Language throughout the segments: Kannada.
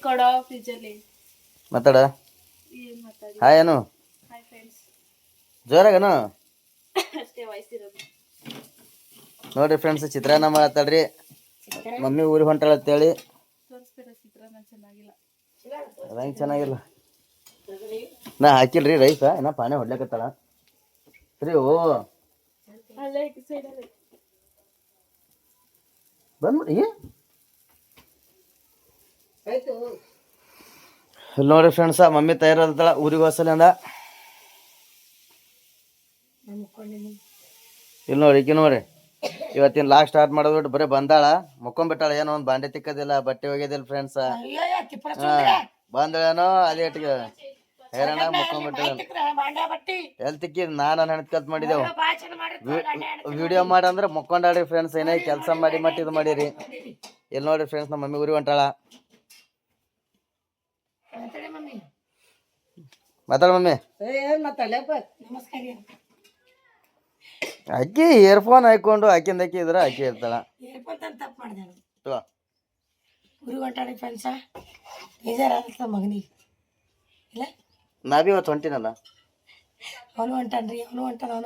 ಕೊಡೋ ಫ್ರಿಜ್ಜಲ್ಲಿ ಮಾತಾಡ. ಏನ್ ಮಾತಾಡಿ. ಹಾಯ್ ಏನು ಹಾಯ್ ಫ್ರೆಂಡ್ಸ್. ಜೋರಾಗನು ಅಷ್ಟೇ ವಯಸ್ಸಿರೋದು. ನೋಡ್ರಿ ಫ್ರೆಂಡ್ಸ್, ಚಿತ್ರಾನ್ನ ಮಾತಾಡ್ರಿ. ಮಮ್ಮಿ ಊರಿಗೆ ಹೊಂಟಾಳ ಅಂತೇಳಿ. ತೋರಿಸ್ಬೇಡ, ಚಿತ್ರಾನ್ನ ಚೆನ್ನಾಗಿಲ್ಲ. ಅದಂಗೆ ಚೆನ್ನಾಗಿಲ್ಲ. ನಾ ಹಾಕಿಲ್ರಿ ರೈಸ, ಏನ ಪಾನೆ ಹೊಡ್ಲಕತ್ತಾಳ ಸರಿ. ಓ ಅಲ್ಲೇ ಸೈಡಲ್ಲಿ ಬಂದ್ಬಿಡಿ. ಇಲ್ಲಿ ನೋಡ್ರಿ ಫ್ರೆಂಡ್ಸ, ಮಮ್ಮಿ ತಯಾರಾದಳ ಊರಿಗೆ ಹೋಸಲಿ ಅಂದ. ಇಲ್ಲಿ ನೋಡ್ರಿ ಈಕಿ ನೋಡ್ರಿ, ಇವತ್ತಿನ ಲಾಗ್ ಸ್ಟಾರ್ಟ್ ಮಾಡೋದು ಬಿಟ್ಟು ಬರೀ ಬಂದಾಳ, ಮುಕ್ಕೊಂಡ್ಬಿಟ್ಟಾಳ. ಏನೋ ಒಂದು ಬಾಂಡೆ ತಿಕ್ಕದಿಲ್ಲ, ಬಟ್ಟೆ ಒಗೆದಿಲ್ಲ ಫ್ರೆಂಡ್ಸ. ಬಂದಳೇನೋ ಅದೇ ಇಟ್ಟಿಗೆ ಹೇರಣ ಮುಕ್ಕೊಂಡ್ಬಿಟ್ಟಾಳ. ಎಲ್ಲಿ ತಿಕ್ಕಿದ್ ನಾನು ಹೆಣತ್ ಕಲ್ತ್ ಮಾಡಿದೆವು. ವಿಡಿಯೋ ಮಾಡಂದ್ರೆ ಮುಕ್ಕೊಂಡಾಡ್ರಿ ಫ್ರೆಂಡ್ಸ್. ಏನೇ ಕೆಲಸ ಮಾಡಿ ಮಟ್ಟ ಇದು ಮಾಡಿರಿ. ಇಲ್ಲಿ ನೋಡ್ರಿ ಫ್ರೆಂಡ್ಸ್, ನಮ್ಮ ಮಮ್ಮಿ ಊರಿಗೆ ಹೊಂಟಾಳ. ಮಾತಾಡ ಮಮ್ಮಿ. ಅಕ್ಕಿ ಇಯರ್ಫೋನ್ ಹಾಕೊಂಡು ಆಕಿಂದ ಅಕ್ಕಿ ಇದ್ರ ಅಕ್ಕಿ ಇರ್ತಾಳ. ನಾವೇ ಇವತ್ತು ಹೊಂಟಿನಲ್ಲ. ಅವನು ಹೊಂಟಾನ್ರಿ, ಅವನು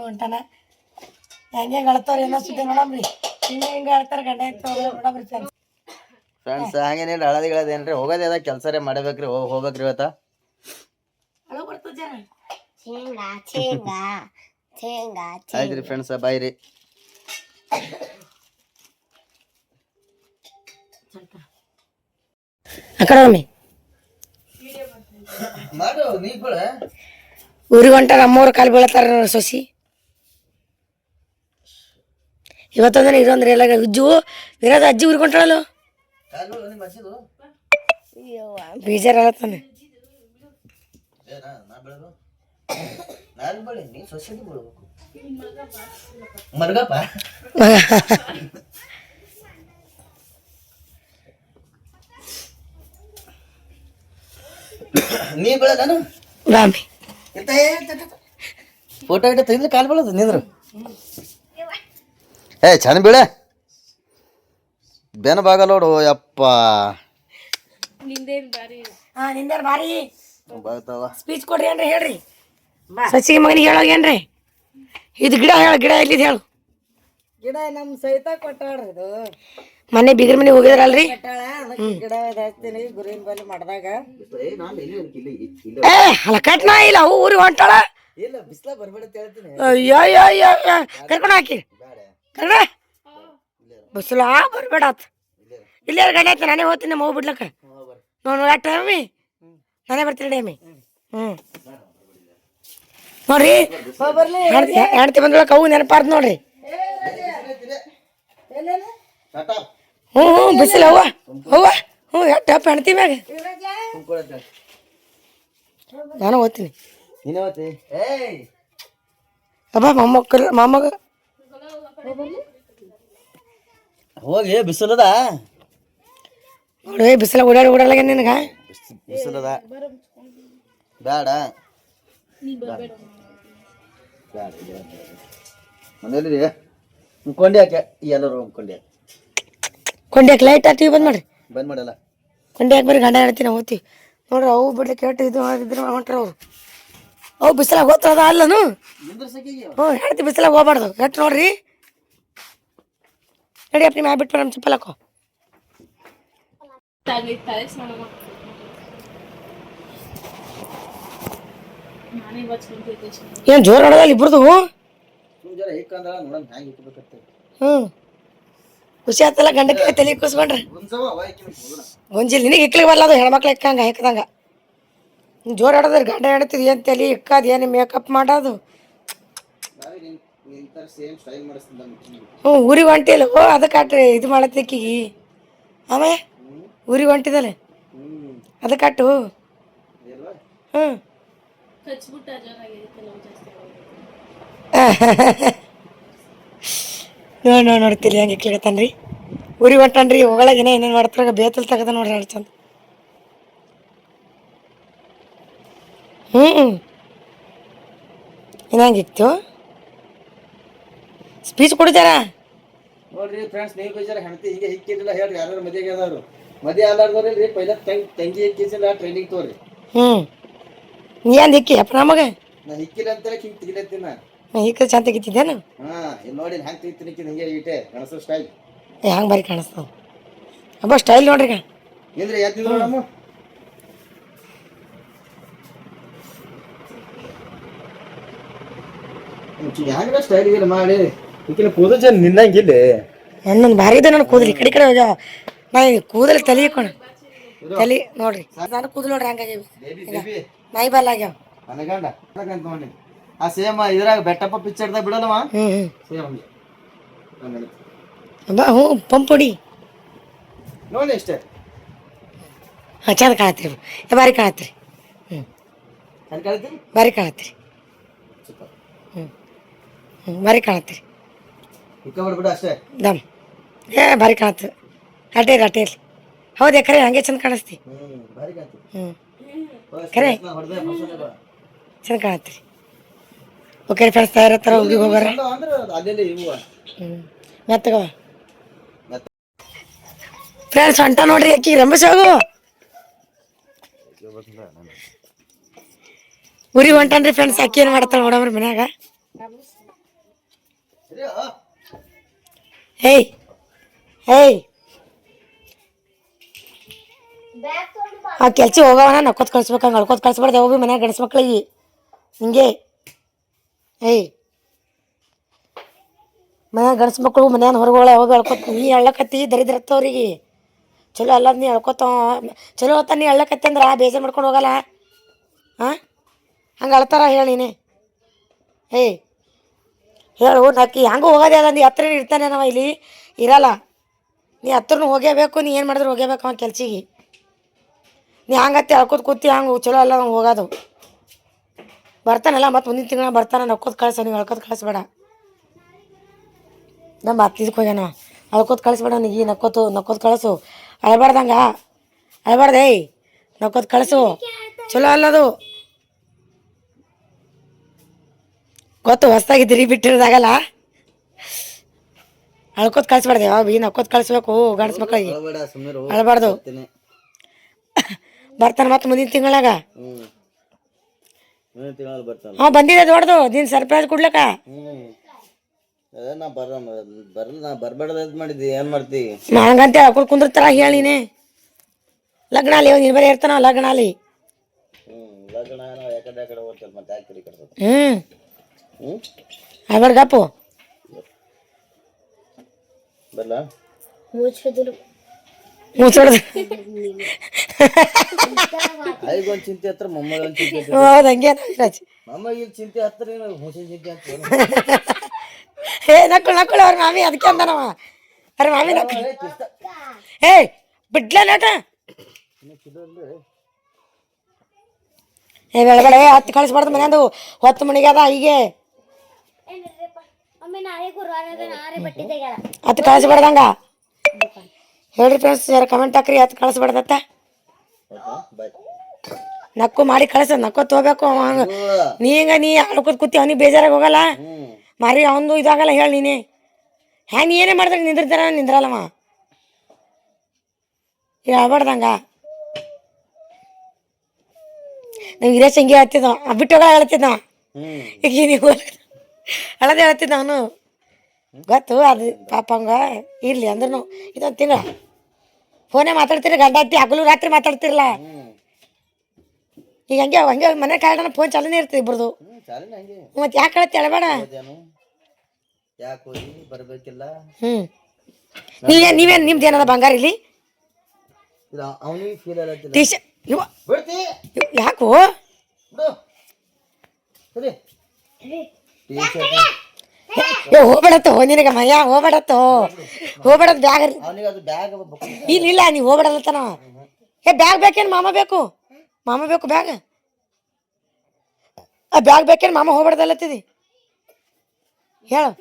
ಹೊಂಟಾನ. ಹೆಂಗೆ ಹೇಳ್ತಾರ ಏನೋ ಸುದ್ದಿ ನೋಡಮ್ರಿ. ಹಿಂಗೆ ಹೇಳ್ತಾರ ಗಂಡ ನೋಡಮ್ರಿ ಫ್ರೆಂಡ್ಸ್. ಹಂಗೇನಿಲ್ಲ, ಹಳದಿಗಳದೇನ್ರಿ, ಹೋಗೋದೇ ಅದ ಕೆಲಸ ರೇ ಮಾಡಬೇಕ್ರಿ. ಹೋಗ್ಬೇಕ್ರಿ ಇವತ್ತ. ಆಯ್ತ್ರಿ ಫ್ರೆಂಡ್ಸ್, ಬಾಯ್ ರೀ. ಊರಿಗೆ ಹೊಂಟಾರ. ಅಮ್ಮವ್ರ ಕಾಲು ಬೀಳತ್ತಾರ ಸೊಸಿ. ಇವತ್ತಂದ್ರೆ ಇದೊಂದ್ರೆ ಎಲ್ಲ ಉಜ್ಜು ಇರೋದ ಅಜ್ಜಿ ಊರಿಗೆ ಹೊಂಟಾಳಲ್ಲ. ಬೇಜಾರಾಗತ್ತಾನೆ. ನೀ ಬೆಳಗಾನು ರಾಮಿ ಫೋಟೋ ಗಿಟ ತೆಗೆದ್ರೆ ಕಾಲು ಬೀಳೋದು ನಿಂದ್ರು. ಏ ಚಂದ ಬೀಳ ಬೆನ ಬಾಗಲ್ಲ ನೋಡು. ಯಪ್ಪ ನಿಂದೇನ್ ಬಾರಿ. ನಿಂದೇನು ಭಾರಿ ಬಾಗ್ತಾವ. ಸ್ಪೀಚ್ ಕೊಡ್ರಿ ಏನ್ರಿ, ಹೇಳ್ರಿ. ಸಸಿಗೆ ಮಗನಿಗೆ ಹೇಳೋಗೇನ್ರಿ. ಇದು ಗಿಡ ಹೇಳು, ಗಿಡ ಎಲ್ಲಿದ್ ಹೇಳು. ಗಿಡ ನಮ್ಮ ಸಹಿತ ಕೊಟ್ಟಾಳ್ರಿ. ಇದು ಮೊನ್ನೆ ಬಿಗರ್ ಮನೆಗೆ ಹೋಗಿದ್ರಲ್ರಿ. ಗಿಡ ಹಚ್ತೀನಿ ಗುರುವಿನ ಬಲ್ಲಿ ಮಾಡಿದಾಗ. ಹಲಕಟ್ನ ಇಲ್ಲ, ಅವು ಊರಿಗೆ ಹೊಂಟಾಳ. ಇಲ್ಲ ಬಿಸ್ಲ ಬರ್ಬೇಡ ಅಂತ ಹೇಳ್ತೀನಿ. ಅಯ್ಯೋ ಕರ್ಕೊಂಡು ಹಾಕಿ ಕರ್ಡ ಬಿಸಿಲ ಬರ್ಬೇಡ ಆತ. ಇಲ್ಲೇ ಗಂಡ ಆಯ್ತು, ನಾನೇ ಹೋಗ್ತೀನಿ. ನಮ್ಮ ಹೋಗಿ ಬಿಡ್ಲಕ್ಕ ನೋಡಿ ಟೈಮಿ ನಾನೇ ಬರ್ತೀನಿ ಡೇಮಿ. ನೋಡ್ರಿ ಹೆಣ್ತಿ ಬಂದೊಳಕ ಅವು ನೆನಪಾರ್ದು ನೋಡ್ರಿ. ಹ್ಞೂ ಬಿಸಿಲು ಎಟ್ಟು ಹೆಣ್ತಿ ಮ್ಯಾಗ. ನಾನು ಓದ್ತೀನಿ. ಅಬ್ಬಾ ಮೊಮ್ಮಗ ಹೋಗಿ ಬಿಸಿಲದ ನೋಡಿ. ಬಿಸಿಲ ಓಡಾಡಲಾಗ ನಿನಗ ಬಿಸಿಲದ ಬೇಡ. ಮನೇಲಿ ಕೊಂಡಿ ಹಾಕೆ ಎಲ್ಲರೂ ಕೊಂಡಿ ಕೊಂಡ್ಯಾಕ ಲೈಟ್ ಟಿವಿ ಬಂದ್ ಮಾಡ್ರಿ. ಬಂದ್ ಮಾಡಲ್ಲ. ಕೊಂಡ್ಯಾಕ ಬರ್ರಿ, ಗಂಡ ಹೇಳ್ತೀನಿ ಓದ್ತೀವಿ ನೋಡ್ರಿ. ಅವು ಬಿಡ್ಲಿಕ್ಕೆ ಕೆಟ್ಟು ಇದು ಮಾಡಿದ್ರು ಹೊಂಟ್ರ ಅವ್ರು. ಅವು ಬಿಸಿಲಾಗ ಹೋಗ್ತದ ಅಲ್ಲನು. ಹ್ಞೂ ಹೇಳ್ತಿ ಬಿಸಿಲಾಗ ಹೋಗ್ಬಾರ್ದು. ಕೆಟ್ಟು ನೋಡ್ರಿ. ನಡಿಯಪ್ಪ ನಿಮ್ಮ ಬಿಟ್ಟು ನಮ್ಮ ಚಪ್ಪಲಕ್ಕೋ. ಏನು ಜೋರು ನೋಡೋದಲ್ಲ ಇಬ್ರದು. ಹ್ಞೂ ಖುಷಿ ಆತಲ್ಲ. ಗಂಡಕ್ಕೆ ತಲೆ ಕೂಸ್ಕೊಂಡ್ರಿ ಗುಂಜಿಲ್ ನಿನಗೆ ಇಕ್ಲಿಗೆ ಬರಲ್ಲ. ಅದು ಹೆಣ್ಮಕ್ಳು ಇಕ್ಕಂಗೆ ಹೆಕ್ಕದಂಗ ಜೋರು ಆಡೋದ್ರಿ. ಗಂಡ ಹೇಳ್ತಿದ್ ಏನು ತಲೆ ಇಕ್ಕದು, ಏನು ಮೇಕಪ್ ಮಾಡೋದು. ಹ್ಞೂ ಊರಿಗೆ ಹೊಂಟಿಲ್ಲ. ಅದಕ್ಕೆ ಅಟ್ ಇದು ಮಾಡತ್ತಿಕ್ಕಿಗಿ. ಆಮೇಲೆ ಊರಿಗೆ ಹೊಂಟಿದಲ್ಲ ಅದಕ್ಕೆ ಅಟ್ಟು. ಹ್ಞೂ ನೋಡ್ತೀರಿ ಹೆಂಗೆ ಇಕ್ಲಿಗತ್ತಾನ್ರಿ. ಊರಿಗೆ ಹೊಂಟಾನ್ರಿ. ಹೋಗಳಾಗ ಏನೇನು ಮಾಡ್ತಾರ ಬೇತಲ್ ತಗದ ನೋಡ್ರಿ ಹೇಳಿ ಚಂದ. ಇನ್ನಂಗಿತ್ತು ಸ್ಪೀಚ್ ಕೊಡ್ತಾರ ನೋಡ್ರಿ ಫ್ರೆಂಡ್ಸ್. ನೀವು ಬೇಜಾರ ಹೆಣ್ತಿ ಹಿಂಗೆ ಹಿಕ್ಕಿದಿಲ್ಲ ಹೇಳ್ರಿ. ಯಾರು ಮದುವೆಗೆ ಅದಾರು ಮದಿ ಆಲಾರ್ದವ್ರಿ ಪೈಲ ತಂಗಿ ಎಕ್ಕಿಸಿಲ್ಲ ಟ್ರೈನಿಂಗ್ ತೋರಿ ನೀ ಏನು ಹಿಕ್ಕಿ ಅಪ್ಪ ನಮಗೆ ನಾ ಹಿಕ್ಕಿಲ್ಲ ಅಂತೇಳಿ ಹಿಂಗೆ ತೆಗಿಲತ್ತೀನಿ ನಾ ಹಿಕ್ಕ ಚಂದ ತೆಗಿತಿದ್ದೇನು ಹಾ ಇಲ್ಲಿ ನೋಡಿ ಹ್ಯಾಂಗೆ ತೆಗಿತೀನಿ ಹಿಂಗೆ ಈಟೆ ಕಣಸು ಸ್ಟೈಲ್ ಹಂಗೆ ಬರೀ ಕಾಣಿಸ್ತದ ಅಬ್ಬ ಸ್ಟೈಲ್ ನೋಡ್ರಿ ಈಗ ಏನ್ರಿ ಯಾತಿದ್ರು ನಮ್ಮ ಹ್ಯಾಂಗ ಸ್ಟೈಲ್ ಗಿಲ್ ಮಾಡಿ ಈಕಿನ ಕೂದಲು ಜನ ನಿನ್ನಂಗಿಲ್ಲ ನನ್ನೊಂದು ಭಾರಿ ಇದೆ ನನ್ನ ಕೂದಲು ಈ ಕಡೆ ಹೋಗ್ಯಾವ ನಾ ಕೂದಲು ತಲೆ ಇಕ್ಕೋಣ ತಲೆ ನೋಡ್ರಿ ನಾನು ಕೂದಲು ನೋಡ್ರಿ ಹಂಗಾಗ್ಯಾವ ನಾಯಿ ಬಾಲ್ ಆಗ್ಯಾವ ನನಗಂಡ ಅಂತ ನೋಡಿ ಆ ಸೇಮ್ ಇದ್ರಾಗ ಬೆಟ್ಟಪ್ಪ ಪಿಕ್ಚರ್ದಾಗ ಬಿಡಲ್ಲವ ಸೇಮ್ ಅಬ್ಬ ಹ್ಞೂ ಪಂಪುಡಿ ನೋಡಿ ಅಷ್ಟೇ ಹಾಂ ಚಂದ ಕಾಣತ್ರಿ ಭಾರಿ ಕಾಣತ್ರಿ ಅಲ್ಲಿ ಕಳಿತೀರಿ ಭಾರಿ ಕಾಣತ್ರಿ ಭಾರಿ ಕಾಣತ್ರಿ ಇಕ್ಕ ಬಿಡ್ಬಿಡ ಅಷ್ಟೇ ದಮ್ ಭಾರಿ ಕಾಣತ್ತೆ ಅಟೇರಿ ಹೌದೇ ಖರೆ ಹಂಗೆ ಚಂದ ಕಾಣಿಸ್ತಿ ಭಾರಿ ಕಾಣ್ತಿ ಖರೆ ಚಂದ ಕಾಣತ್ರಿ ಓಕೆ ಫ್ರೆಂಡ್ಸ್ ತಯಾರತ್ತಾರ ಊರಿಗೆ ಹೋಗಾರ ಅಲ್ಲೆಲ್ಲ ಇವು ಮೆತ್ತಗವ ಫ್ರೆಂಡ್ಸ್ ಹೊಂಟ ನೋಡ್ರಿ ಅಕ್ಕಿ ರಂಬಸ್ ಹೋಗು ಊರಿಗೆ ಹೊಂಟನ್ರಿ ಫ್ರೆಂಡ್ಸ್ ಅಕ್ಕಿ ಏನು ಮಾಡ್ತಾಳೆ ನೋಡಮ್ರಿ ಮನ್ಯಾಗ ಹೇಯ್ ಹೇಯ್ ಆ ಕೆಲ್ಸ ಹೋಗವನ ನಕ್ಕೋತ್ ಕಳ್ಸ್ಬೇಕು ಹಂಗೆ ಅಳ್ಕೋತ್ ಕಳ್ಸ್ಬಾರ್ದು ಯಾವ ಭೀ ಮನ್ಯಾಗ ಗಂಡ್ಸ್ ಮಕ್ಳಿಗೆ ಹಿಂಗೆ ಏಯ್ ಮನ್ಯಾಗ ಗಂಡ್ಸ್ ಮಕ್ಕಳು ಮನ್ಯಾನ ಹೊರಗೋಳ ಯಾವಾಗ ಅಳ್ಕೊತ ನೀ ಅಳ್ಳಕತ್ತಿ ದರಿದ್ರತ್ತವ್ರಿಗೆ ಚಲೋ ಅಲ್ಲದ ನೀ ಅಳ್ಕೊತ ಚಲೋ ಹೊತ್ತ ನೀ ಅಳ್ಳಕತ್ತಿ ಅಂದ್ರೆ ಬೇಜಾರು ಮಾಡ್ಕೊಂಡು ಹೋಗಲ್ಲ ಹಾಂ ಹಂಗೆ ಅಳ್ತಾರ ಹೇಳಿ ನೀನೆ ಏಯ್ ಹೇಳು ನಕ್ಕಿ ಹಂಗೂ ಹೋಗೋದೇ ಅದ ನೀ ಹತ್ರ ಇರ್ತಾನೆ ನಾವ ಇಲ್ಲಿ ಇರಲ್ಲ ನೀ ಹತ್ರನೂ ಹೋಗೇಬೇಕು ನೀ ಏನು ಮಾಡಿದ್ರು ಹೋಗೇಬೇಕು ಅವ ಕೆಲ್ಸಿಗೆ ನೀ ಹಂಗತ್ತಿ ಅಳ್ಕೋತ ಕೂತಿ ಹಂಗೆ ಚಲೋ ಅಲ್ಲ ನಾವು ಹೋಗೋದು ಬರ್ತಾನಲ್ಲ ಮತ್ತು ಮುಂದಿನ ತಿಂಗಳ ಬರ್ತಾನೆ ನಕ್ಕೋತ್ ಕಳ್ಸ ನೀವು ಅಳ್ಕೋತ ಕಳಿಸ್ಬೇಡ ನಮ್ಮ ಇದಕ್ಕೆ ಹೋಗ್ಯಾನ ಅಳ್ಕೋತ ಕಳಿಸ್ಬೇಡ ನೀ ನಕ್ಕೋತ ಕಳಿಸು ಅಳ್ಬಾರ್ದಂಗ ಅಳ್ಬಾರ್ದು ನಕ್ಕೋತ ಕಳಿಸು ಚಲೋ ಅಲ್ಲದು ಗೊತ್ತು ಹೊಸ್ದಾಗಿದ್ದೀರಿ ಬಿಟ್ಟಿರೋದಾಗಲ್ಲ ಅಳ್ಕೋತ ಕಳಿಸ್ಬಾರ್ದು ಯಾವ ಭೀ ನಕ್ಕೋತ ಕಳಿಸ್ಬೇಕು ಗಂಡ್ಸ್ ಮಕ್ಕಳಿಗೆ ಅಳ್ಬಾರ್ದು ಬರ್ತಾನೆ ಮತ್ತು ಮುಂದಿನ ತಿಂಗಳಾಗ ಹಾಂ ಬಂದಿದೆ ದೊಡ್ಡದು ನೀನು ಸರ್ಪ್ರೈಸ್ ಕೊಡ್ಲಕ್ಕ ನಾ ಬರ್ಬೇಡ ಮಾಡಿದ್ದಿ ಏನ್ ಮಾಡ್ತಿ ಹಂಗಂತ ಹೇಳ್ಕೊಂಡು ಕುಂದಿರ್ತಾರ ಹೇಳಿನೇ ಲಗ್ನ ಅಲ್ಲಿ ನೀನು ಬರೀ ಇರ್ತಾನ ಲಗ್ನ ಅಲ್ಲಿ ಲಗ್ನ ಯಾಕಡೆ ಯಾಕಡೆ ಹೋಗ್ತದೆ ಮತ್ತೆ ಯಾಕೆ ಕಡೆ ಅದ್ರ ಗಪ್ಪು ಬಲ್ಲ ಮುಚ್ಚೋದು ಐಗೊಂದು ಚಿಂತೆ ಹತ್ರ ಮೊಮ್ಮಗೊಂದು ಚಿಂತೆ ಹೌದು ಹಂಗೆ ಮೊಮ್ಮಗಿನ ಚಿಂತೆ ಹತ್ರ ಹುಸಿನ ಚಿಂತೆ ಅಂತ ನಕ್ಕಳು ಅವ್ರ ಮಾಮಿ ಅದಕ್ಕೆ ಅಂದನವ ಅವ್ರ ಮಾಮಿ ನಕ್ಕಳು ಬಿಡ್ಲ ನಟ ಬೆಳಗಡೆ ಹತ್ತು ಕಳಿಸ್ಬಾರ್ದು ಮನೆಯಂದು ಹೊತ್ತು ಮಣಿಗೆ ಅದ ಹೀಗೆ ಹತ್ತು ಕಳಿಸ್ಬಾರ್ದಂಗ ಹೇಳ್ರಿ ಫ್ರೆಂಡ್ಸ್ ಯಾರು ಕಮೆಂಟ್ ಹಾಕ್ರಿ ಹತ್ತು ಕಳಿಸ್ಬಾರ್ದತ್ತ ನಕ್ಕು ಮಾಡಿ ಕಳಿಸ ನಕ್ಕೋತ್ ಹೋಗ್ಬೇಕು ನೀ ಅಳ್ಕೋತ್ ಕೂತಿ ಅವನಿಗೆ ಬೇಜಾರಾಗಿ ಹೋಗಲ್ಲ ಮಾರಿ ಅವಂದು ಇದಾಗಲ್ಲ ಹೇಳಿ ನೀನೆ ಹ್ಯಾಂಗ ನೀ ಏನೇ ಮಾಡಿದ್ರೆ ನಿಂದಿರ್ತಾರ ನಿಂದ್ರಲ್ಲಮ್ಮ ಹೇಳ್ಬಾರ್ದಂಗ ನಾವು ಹಿರೇಶ್ ಹಂಗೆ ಹೇಳ್ತಿದ್ದ ಬಿಟ್ಟೋಗ ಹೇಳ್ತಿದ್ದ ಈಗ ನೀವು ಅಳದೆ ಹೇಳ್ತಿದ್ದ ಅವನು ಗೊತ್ತು ಅದು ಪಾಪ ಹಂಗ ಇರಲಿ ಅಂದ್ರೂ ಇದೊಂದು ತಿಂಗಳ ಫೋನೇ ಮಾತಾಡ್ತೀರಿ ಗಂಡ ಹತ್ತಿ ಹಗಲು ರಾತ್ರಿ ಮಾತಾಡ್ತಿರಲ್ಲ ಈಗ ಹಂಗೆ ಮನೆ ಕಾರಣ ಫೋನ್ ಚಾಲನೆ ಇರ್ತದೆ ಇಬ್ಬರದು ಮತ್ತೆ ಯಾಕೆ ಹೇಳ್ತಿ ಹೇಳಬೇಡ ಯಾಕೆ ಬರ್ಬೇಕಿಲ್ಲ ನೀವೇನು ನಿಮ್ದು ಏನದ ಬಂಗಾರ ಇಲ್ಲಿ ಅವನಿಗೆ ಫೀಲ್ ಆಗತ್ತಿಲ್ಲ ಟೀ ಶರ್ಟ್ ಯಾಕೋ ಹೋಗ್ಬೇಡತ್ತು ನಿನಗೆ ಮಯ್ಯ ಹೋಗ್ಬೇಡತ್ತು ಹೋಗ್ಬೇಡತ್ ಬ್ಯಾಗ್ ಇಲ್ಲ ನೀವು ಹೋಗ್ಬೇಡಲ್ಲತ್ತನ ಬ್ಯಾಗ್ ಬೇಕೇನು ಮಾಮ ಬೇಕು ಬ್ಯಾಗ್ ಬ್ಯಾಗ್ ಬೇಕೇನು ಮಾಮ ಹೋಗ್ಬೇಡ್ದಲ್ಲತ್ತಿದಿ ಹೇಳು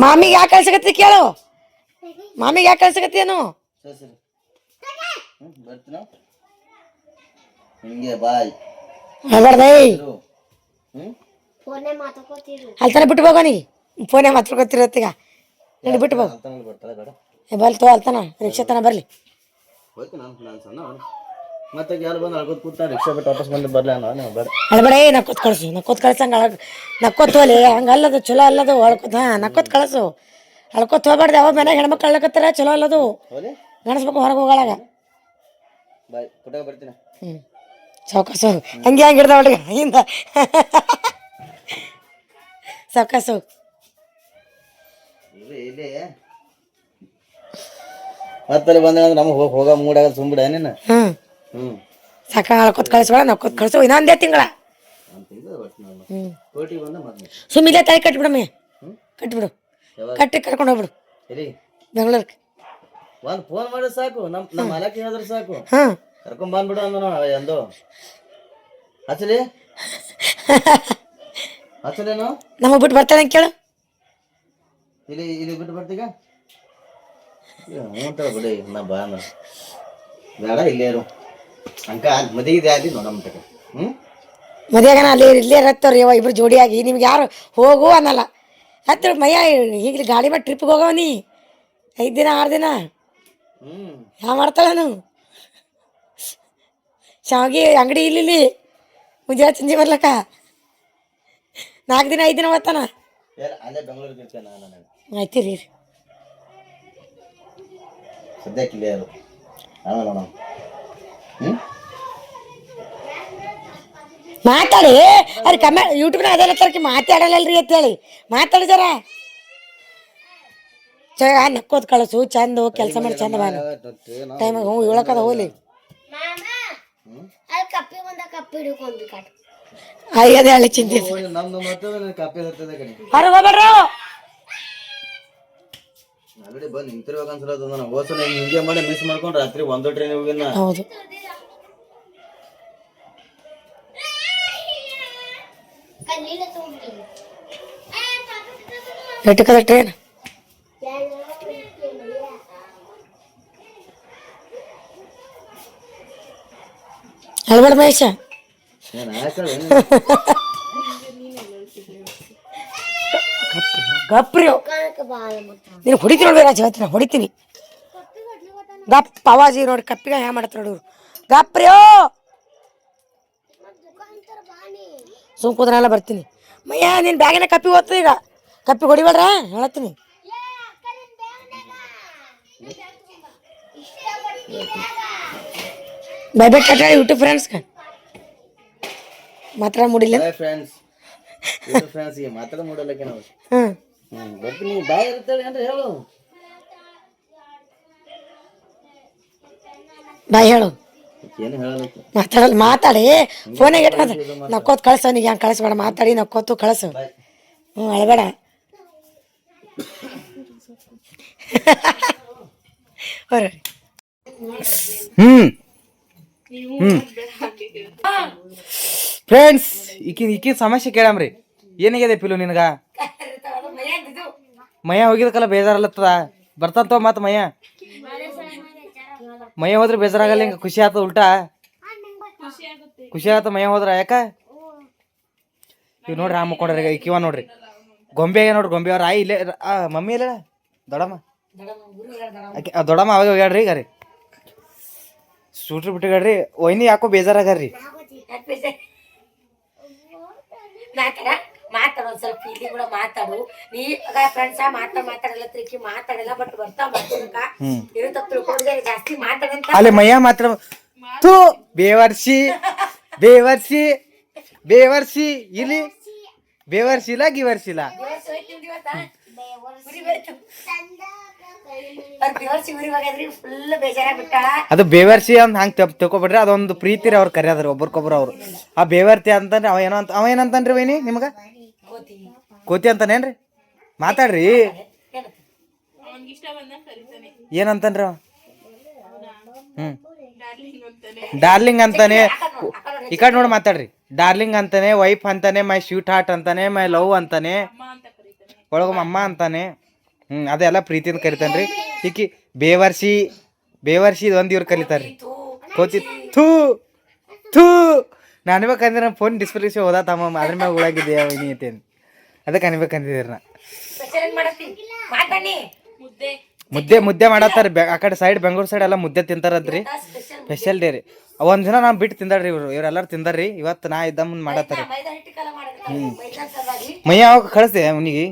ಮಾಮಿಗೆ ಯಾಕೆ ಕಳ್ಸಕತ್ತಿ ಕೇಳು ಮಾಮಿಗೆ ಯಾಕೆ ಕಳ್ಸಕತ್ತಿ ಏನು ಅಲ್ತಾನೆ ಬಿಟ್ಟು ಹೋಗೋನಿ ಫೋನೇ ಮಾತಾಡ್ಕೊತಿರತ್ತೀಗ ನೋಡಿ ಬಿಟ್ಟು ಹೋಗು ಬರ್ತಾಳೆ ಬೇಡ ಬಲ್ ತೋ ಅಲ್ತಾನ ರಿಕ್ಷಾ ತನ ಬರಲಿ ಹೋಯ್ತು ನಾನು ಸಣ್ಣ ಮತ್ತೆ ಯಾರು ಬಂದು ಅಳ್ಕೋತ ಕೂತ ರಿಕ್ಷಾ ಬಿಟ್ಟು ವಾಪಸ್ ಬಂದು ಬರಲ್ಲ ನಾನು ಬೇಡ ಅಳ್ಬೇಡ ನಕ್ಕೋತ್ ಕಳ್ಸು ನಕ್ಕೋತ್ ಕಳ್ಸಂಗೆ ನಕ್ಕೋತ್ ಹೋಲಿ ಹಂಗೆ ಅಲ್ಲದು ಚಲೋ ಅಲ್ಲದು ಅಳ್ಕೋತ ನಕ್ಕೋತ್ ಕಳ್ಸು ಅಳ್ಕೋತ್ ಹೋಗ್ಬಾರ್ದು ಯಾವ ಮನ್ಯಾಗ ಹೆಣ್ಮಕ್ಳು ಅಳ್ಕತ್ತಾರ ಚಲೋ ಅಲ್ಲದು ಹೋಲಿ ಗಣಸ್ಬೇಕು ಹೊರಗೆ ಹೋಗಳಾಗ ಬಾಯ್ ಪುಟಾಗ ಬರ್ತೀನಿ ಸಾವ್ಕಾಸು ಹಂಗೆ ಹಂಗೆ ಹಿಡ್ದ ಒಳಗೆ ಹಿಂದ ಸಾವ್ಕಾಸು ಇಲ್ಲಿ ಮತ್ತೆ ಬಂದ ನಮಗೆ ಹೋಗೋ ಮೂಡಾಗಲ್ಲ ಸುಮ್ಬಿಡ ಏನೇನು ಸಾಕ ಅಳ್ಕೋತ್ ಕಳ್ಸಬೇಡ ನಕ್ಕೋತ್ ಕಳ್ಸು ಇನ್ನೊಂದೇ ತಿಂಗಳ ಕೋಟಿ ಬಂದ ಮತ್ತೆ ಸುಮ್ಮಿದೆ ತಾಯಿ ಕಟ್ಬಿಡಮ್ಮೆ ಕಟ್ಬಿಡು ಕಟ್ಟಿ ಕರ್ಕೊಂಡು ಹೋಗ್ಬಿಡು ಎಲ್ಲಿ ಬೆಂಗಳೂರಿಗೆ ಒಂದು ಫೋನ್ ಮಾಡಿ ಸಾಕು ನಮ್ಮ ಮಾಲಕ್ಕೆ ಹೇಳಿದ್ರೆ ಸಾಕು ಹಾಂ ಕರ್ಕೊಂಡ್ ಬಂದ್ಬಿಡು ಅಂದ ಎಂದು ಹಚ್ಚಲಿ ಹಚ್ಚಲೇನು ನಮಗೆ ಬಿಟ್ಟು ಬರ್ತಾಳೆ ಅಂತ ಕೇಳು ಇಲ್ಲಿ ಬಿಟ್ಟು ಬರ್ತೀಗ ಹ್ಞೂ ಬಿಡಿ ನಾ ಬಾ ಅಂದ ಬೇಡ ಇಲ್ಲೇ ಇರು ಅಂಕ ಮದುವೆ ಆದಿ ನೋಡಮ್ಮ ತಗ ಮದುವೆಗನ ಅಲ್ಲಿ ಇಲ್ಲೇ ಇರತ್ತವ್ರಿ ಯವ್ವ ಇಬ್ರು ಜೋಡಿಯಾಗಿ ನಿಮ್ಗೆ ಯಾರು ಹೋಗು ಅನ್ನಲ್ಲ ಹತ್ತಿರ ಮಯ್ಯ ಈಗಲೇ ಗಾಡಿ ಮಾಡಿ ಟ್ರಿಪ್ಗೆ ಹೋಗವ ನೀ 5 ದಿನ 6 ದಿನ ಯಾವ ಮಾಡ್ತಾಳನು ಶಾವಿಗೆ ಅಂಗಡಿ ಇಲ್ಲಿ ಮುಂಜಾನೆ ಸಂಜೆ ಬರ್ಲಕ್ಕ 4 ದಿನ 5 ದಿನ ಓದ್ತಾನ ಅಲ್ಲೇ ಬೆಂಗಳೂರಿಗೆ ಇರ್ತೇನೆ ನಾನು ಆಯ್ತು ರೀ ಸದ್ಯಕ್ಕೆ ಇಲ್ಲೇ ಅದು ಆಮೇಲೆ ನೋಡೋಣ ಮಾತಾಡಿ ಅವ್ರು ಯೂಟ್ಯೂಬ್ನಾಗ ಅದೆಲ್ಲ ತರಕ್ಕೆ ಮಾತಾಡಲ್ಲಲ್ರಿ ಅಂತ ಹೇಳಿ ಮಾತಾಡಿ ಜರ ನಕ್ಕೋದ್ ಕಳಿಸು ಚಂದ ಕೆಲಸ ಮಾಡಿ ಚಂದ ಬಾನ ಟೈಮಾಗ ಹ್ಞೂ ಹೇಳಕ್ಕದ ಹೋಗ್ಲಿ ಅಯ್ಯದ ಹೇಳಿ ಚಿಂತೆ ಹೊರಗೆ ಹೋಗ್ಬೇಡ್ರು ಆಲ್ರೆಡಿ ಬಂದು ನಿಂತಿರ್ಬೇಕು ಅನ್ಸಲದ ನಾನು ಹೋಸಲ ಹಿಂಗೆ ಮಾಡಿ ಮಿಸ್ ಮಾಡ್ಕೊಂಡು ರಾತ್ರಿ 1 ಟ್ರೈನ್ ಹೋಗಿನ ಹೌದು ಎಟ್ಟಕ್ಕದ ಟ್ರೈನ್ ಅಲ್ಬೇಡ ಮಹೇಶ ಗಪ್ರಿ ನೀನು ಹೊಡಿತೀನಿ ನೋಡಿ ರಾಜ ಹೇಳ್ತೀನಿ ಹೊಡಿತೀನಿ ಗಪ್ ಅವಾಜಿ ನೋಡಿ ಕಪ್ಪಿಗೆ ಹ್ಯಾ ಮಾಡತ್ತ ನೋಡು ಗಪ್ರಿಯೋ ಸುಮ್ ಕುದ್ರಲ್ಲ ಬರ್ತೀನಿ ಮಯ್ಯ ನೀನು ಬ್ಯಾಗಿನ ಕಪ್ಪಿ ಓದ್ತು ಈಗ ಕಪ್ಪಿ ಹೊಡಿಬೇಡ್ರ ಹೇಳತ್ತೀನಿ ಬೈ ಬೈ ಕಟ್ಟ ಯೂಟ್ಯೂಬ್ ಫ್ರೆಂಡ್ಸ್ ಮಾತ್ರ ಮುಡಿಲ್ಲ ಫ್ರೆಂಡ್ಸ್ ಗೆ ಮಾತಾಡ ಮೂಡಲ್ಲಕ್ಕೆ ನಾವು ಬರ್ತೀನಿ ಬಾಯ್ ಇರ್ತಾಳೆ ಅಂದ್ರೆ ಹೇಳು ಬಾಯ್ ಹೇಳು ಏನು ಹೇಳಬೇಕು ಮಾತಾಡಲ್ಲ ಮಾತಾಡಿ ಫೋನಾಗ ನಕ್ಕೋತ್ ಕಳ್ಸೋ ನೀಗ ಹಂಗೆ ಕಳಿಸ್ಬೇಡ ಮಾತಾಡಿ ನಕ್ಕೋತು ಕಳಿಸು ಅಳಬೇಡ ಹೊರ ಫ್ರೆಂಡ್ಸ್ ಈಕಿ ಸಮಸ್ಯೆ ಕೇಳಮ್ರಿ ಏನಾಗಿದೆ ಪಿಲು ನಿನಗ ಮಯ ಹೋಗಿದಕ್ಕಲ್ಲ ಬೇಜಾರಲ್ಲತ್ತದ ಬರ್ತಂತವ ಮತ್ತ ಮಯ ಹೋದ್ರೆ ಬೇಜಾರಾಗಲ್ಲ ಹಿಂಗ ಖುಷಿ ಆತದ ಉಲ್ಟಾ ಖುಷಿ ಆತ ಮಯ ಹೋದ್ರ ಯಾಕ ಇವ್ ನೋಡ್ರಿ ಆ ಮುಕ್ಕೊಂಡ್ರಿ ಈಕಿವ ನೋಡ್ರಿ ಗೊಂಬೆ ನೋಡ್ರಿ ಗೊಂಬೆ ಅವ್ರ ಆಯಿ ಇಲ್ಲೇ ಮಮ್ಮಿ ಇಲ್ಲ ದೊಡ್ಡಮ್ಮ ದೊಡ್ಡಮ್ಮ ಅವಾಗ ಹೋಗ್ಯಾಡ್ರಿ ಈಗ ರೀ ಸೂಟ್ರಿ ಬಿಟ್ಟಿಗಾಡ್ರಿ ಒಯ್ನಿ ಯಾಕೋ ಬೇಜಾರಾಗ್ಯಾರ್ರಿ ಮಾತಾಡು ಒಂದ್ ಸ್ವಲ್ಪ ಇಲ್ಲಿ ಕೂಡ ಮಾತಾಡು ನೀ ಫ್ರೆಂಡ್ಸ್ ಮಾತಾಡಲತ್ರಿಕಿ ಮಾತಾಡಲ್ಲ ಬಟ್ ಬರ್ತಾ ಮಾತಾಡಕ ಇರೋ ತಪ್ಪು ತಿಳ್ಕೊಂಡ್ರೆ ಜಾಸ್ತಿ ಮಾತಾಡಂತ ಅಲ್ಲಿ ಮಯ್ಯ ಮಾತ್ರ ತೂ ಬೇವರ್ಸಿ ಬೇವರ್ಸಿ ಬೇವರ್ಸಿ ಇಲ್ಲಿ ಬೇವರ್ಸಿಲ್ಲ ಗಿವರ್ಸಿಲ್ಲ ಅದು ಬೇವರ್ಸಿ ಅಂತ ಹಂಗೆ ತಿಳ್ಕೊಬಿಡ್ರಿ ಅದೊಂದು ಪ್ರೀತಿ ರೀ ಅವ್ರು ಕರೆಯೋದ್ರಿ ಒಬ್ರಿಗೊಬ್ರು ಅವ್ರು ಆ ಬೇವರ್ತಿ ಅಂತಂದ್ರೆ ಅವ ಏನಂತಾನ್ರಿ ವೈನಿ ನಿಮ್ಗ ಕೋತಿ ಅಂತಾನೇನ್ರಿ ಮಾತಾಡ್ರಿ ಏನಂತಾನ್ರಿ ಅವ ಡಾರ್ಲಿಂಗ್ ಅಂತಾನೆ ಈ ಕಡೆ ನೋಡಿ ಮಾತಾಡ್ರಿ ಡಾರ್ಲಿಂಗ್ ಅಂತಾನೆ ವೈಫ್ ಅಂತಾನೆ ಮೈ ಸ್ವೀಟ್ ಹಾರ್ಟ್ ಅಂತಾನೆ ಮೈ ಲವ್ ಅಂತಾನೆ ಒಳಗೊಮ್ಮ ಅಮ್ಮ ಅಂತಾನೆ ಅದೆಲ್ಲ ಪ್ರೀತಿಯಿಂದ ಕರಿತಾನ್ರಿ ಈಕಿ ಬೇವರ್ಸಿ ಒಂದ್ ಇವ್ರು ಕಲಿತಾರ್ರಿ ಕೋತಿ ಥೂ ಥೂ ನಾನು ಅನ್ಬೇಕಂದ್ರೆ ಫೋನ್ ಡಿಸ್ಪ್ಲೇ ಹೋದಾತಮ್ಮ ಅದ್ರ ಮ್ಯಾಗ ಉಳಾಗಿದೆಯಾ ವೈನಿ ಐತೇನು ಅದಕ್ಕೆ ಅನ್ಬೇಕಂತಿದ್ದೀರಿ ನಾ ಸ್ಪೆಷಲ್ ಏನ್ ಮಾಡತ್ತಿ ಮಾತಾಡಿ ಮುದ್ದೆ ಮುದ್ದೆ ಮುದ್ದೆ ಮಾಡತ್ತಾರ ಆ ಕಡೆ ಸೈಡ್ ಬೆಂಗಳೂರು ಸೈಡ್ ಎಲ್ಲ ಮುದ್ದೆ ತಿಂತಾರದ್ರಿ ಸ್ಪೆಷಲ್ ಡೇ ರೀ ಒಂದಿನ ನಾವು ಬಿಟ್ಟು ತಿಂದಾರ್ರಿ ಇವರೆಲ್ಲರೂ ತಿಂದಾರ್ರಿ ಇವತ್ತು ನಾ ಇದ್ದ ಮುಂದೆ ಮಾಡತ್ತಾರ ಮೈದಾ ಹಿಟ್ಟು ಕಾಲ ಮಾಡಿದ್ರೆ ಮೈದಾ ಸಲುವಾಗಿ ಮೈಯ ಯಾವಾಗ ಕಳಿಸ್ದೆ ಅವನಿಗೆ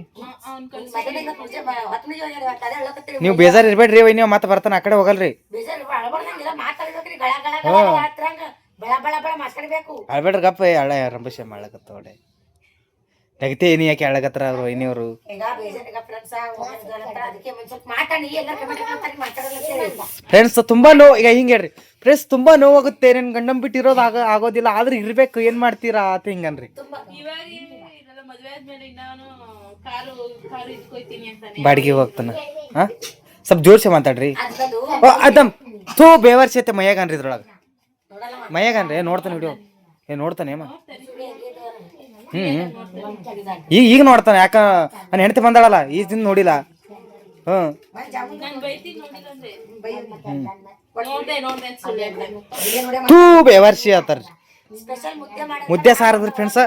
ಅವ್ನ್ ಕಳ್ಸಿ ಮಗನಿಗೆ ಪೂಜೆ ಹೊತ್ತನಿಗೆ ಹೋಗ್ಯಾರ ತಲೆ ಹೇಳಕತ್ತೀರಿ ನೀವು ಬೇಜಾರು ಇರ್ಬೇಡ್ರಿ ವೈನಿ ಮತ್ತೆ ಬರ್ತಾನೆ ಆ ಕಡೆ ಹೋಗಲ್ರಿ ಬೇಜಾರು ಅಳಬಾರ್ದಂಗಿಲ್ಲ ಮಾತಾಡ್ಬೇಕ್ರಿ ಗಳ ಗಳ ಗಳ ಹತ್ರಂಗ ಬೆಳ ಬೆಳ ಬೆಳ ಮಾತಾಡ್ಬೇಕು ಅಳ್ಬೇಡ್ರಿ ಗಪ್ಪ ಹಳೆ ರಂಬಶ ಮಾಡಕತ್ತೋಡೆ ತೆಗಿತೆ ಏನಿ ಯಾಕೆ ಅಳಗತ್ತಾರ ಅವ್ರು ವೈನಿಯವರು ಈಗ ಬೇಜಾರಿಗ ಫ್ರೆಂಡ್ಸ್ ಅದಕ್ಕೆ ಒಂದ್ ಸ್ವಲ್ಪ ಮಾತಾಡಿ ಎಲ್ಲ ಕಮೆಂಟ್ ಮಾಡ್ತಾರೆ ಮಾತಾಡಲ್ಲ ಫ್ರೆಂಡ್ಸ್ ತುಂಬಾ ನೋವು ಈಗ ಹಿಂಗೆ ಹೇಳ್ರಿ ಫ್ರೆಂಡ್ಸ್ ತುಂಬಾ ನೋವಾಗುತ್ತೆ ನನ್ ಗಂಡನ್ ಬಿಟ್ಟಿರೋದು ಆಗೋದಿಲ್ಲ ಆದ್ರೆ ಇರ್ಬೇಕು ಏನ್ ಮಾಡ್ತೀರಾ ಅಂತ ಹಿಂಗನ್ರಿ ಇವಾಗ ಇದೆಲ್ಲ ಮದ್ವೆ ಆದ್ಮೇಲೆ ನಾನು ಕಾರು ಇಟ್ಕೊಯ್ತೀನಿ ಅಂತಾನೆ ಬಾಡಿಗೆ ಹೋಗ್ತಾನ ಹಾ ಸ್ವಲ್ಪ ಜೋರ್ಸೆ ಮಾತಾಡ್ರಿ ಅದು ಅದಮ್ ಥೂ ಬೇವರ್ಸೈತೆ ಮೈಯಾಗನ್ರಿ ಇದ್ರೊಳಗ ಮೈಯಾಗನ್ರಿ ನೋಡ್ತಾನೆ ವಿಡಿಯೋ ನೋಡ್ತಾನೆ ಅಮ್ಮ ಈಗ ನೋಡ್ತಾನೆ ಯಾಕ ನನ್ನ ಹೆಂಡತಿ ಬಂದಾಳಲ್ಲ ಈ ದಿನ ನೋಡಿಲ್ಲ ನಾನು ಬೈತೀನಿ ನೋಡಿಲ್ಲ ಅಂದ್ರೆ ನೋಡ್ದೆ ಅಂತ ಸುಳ್ಳು ಹೇಳ್ತಾನೆ. ಥೂ ಬೇವರ್ಸಿ ಆತಾರ್ರಿ ಸ್ಪೆಷಲ್ ಮುದ್ದೆ ಮಾಡಿ ಮುದ್ದೆ ಸಾರದ್ರಿ ಫ್ರೆಂಡ್ಸ್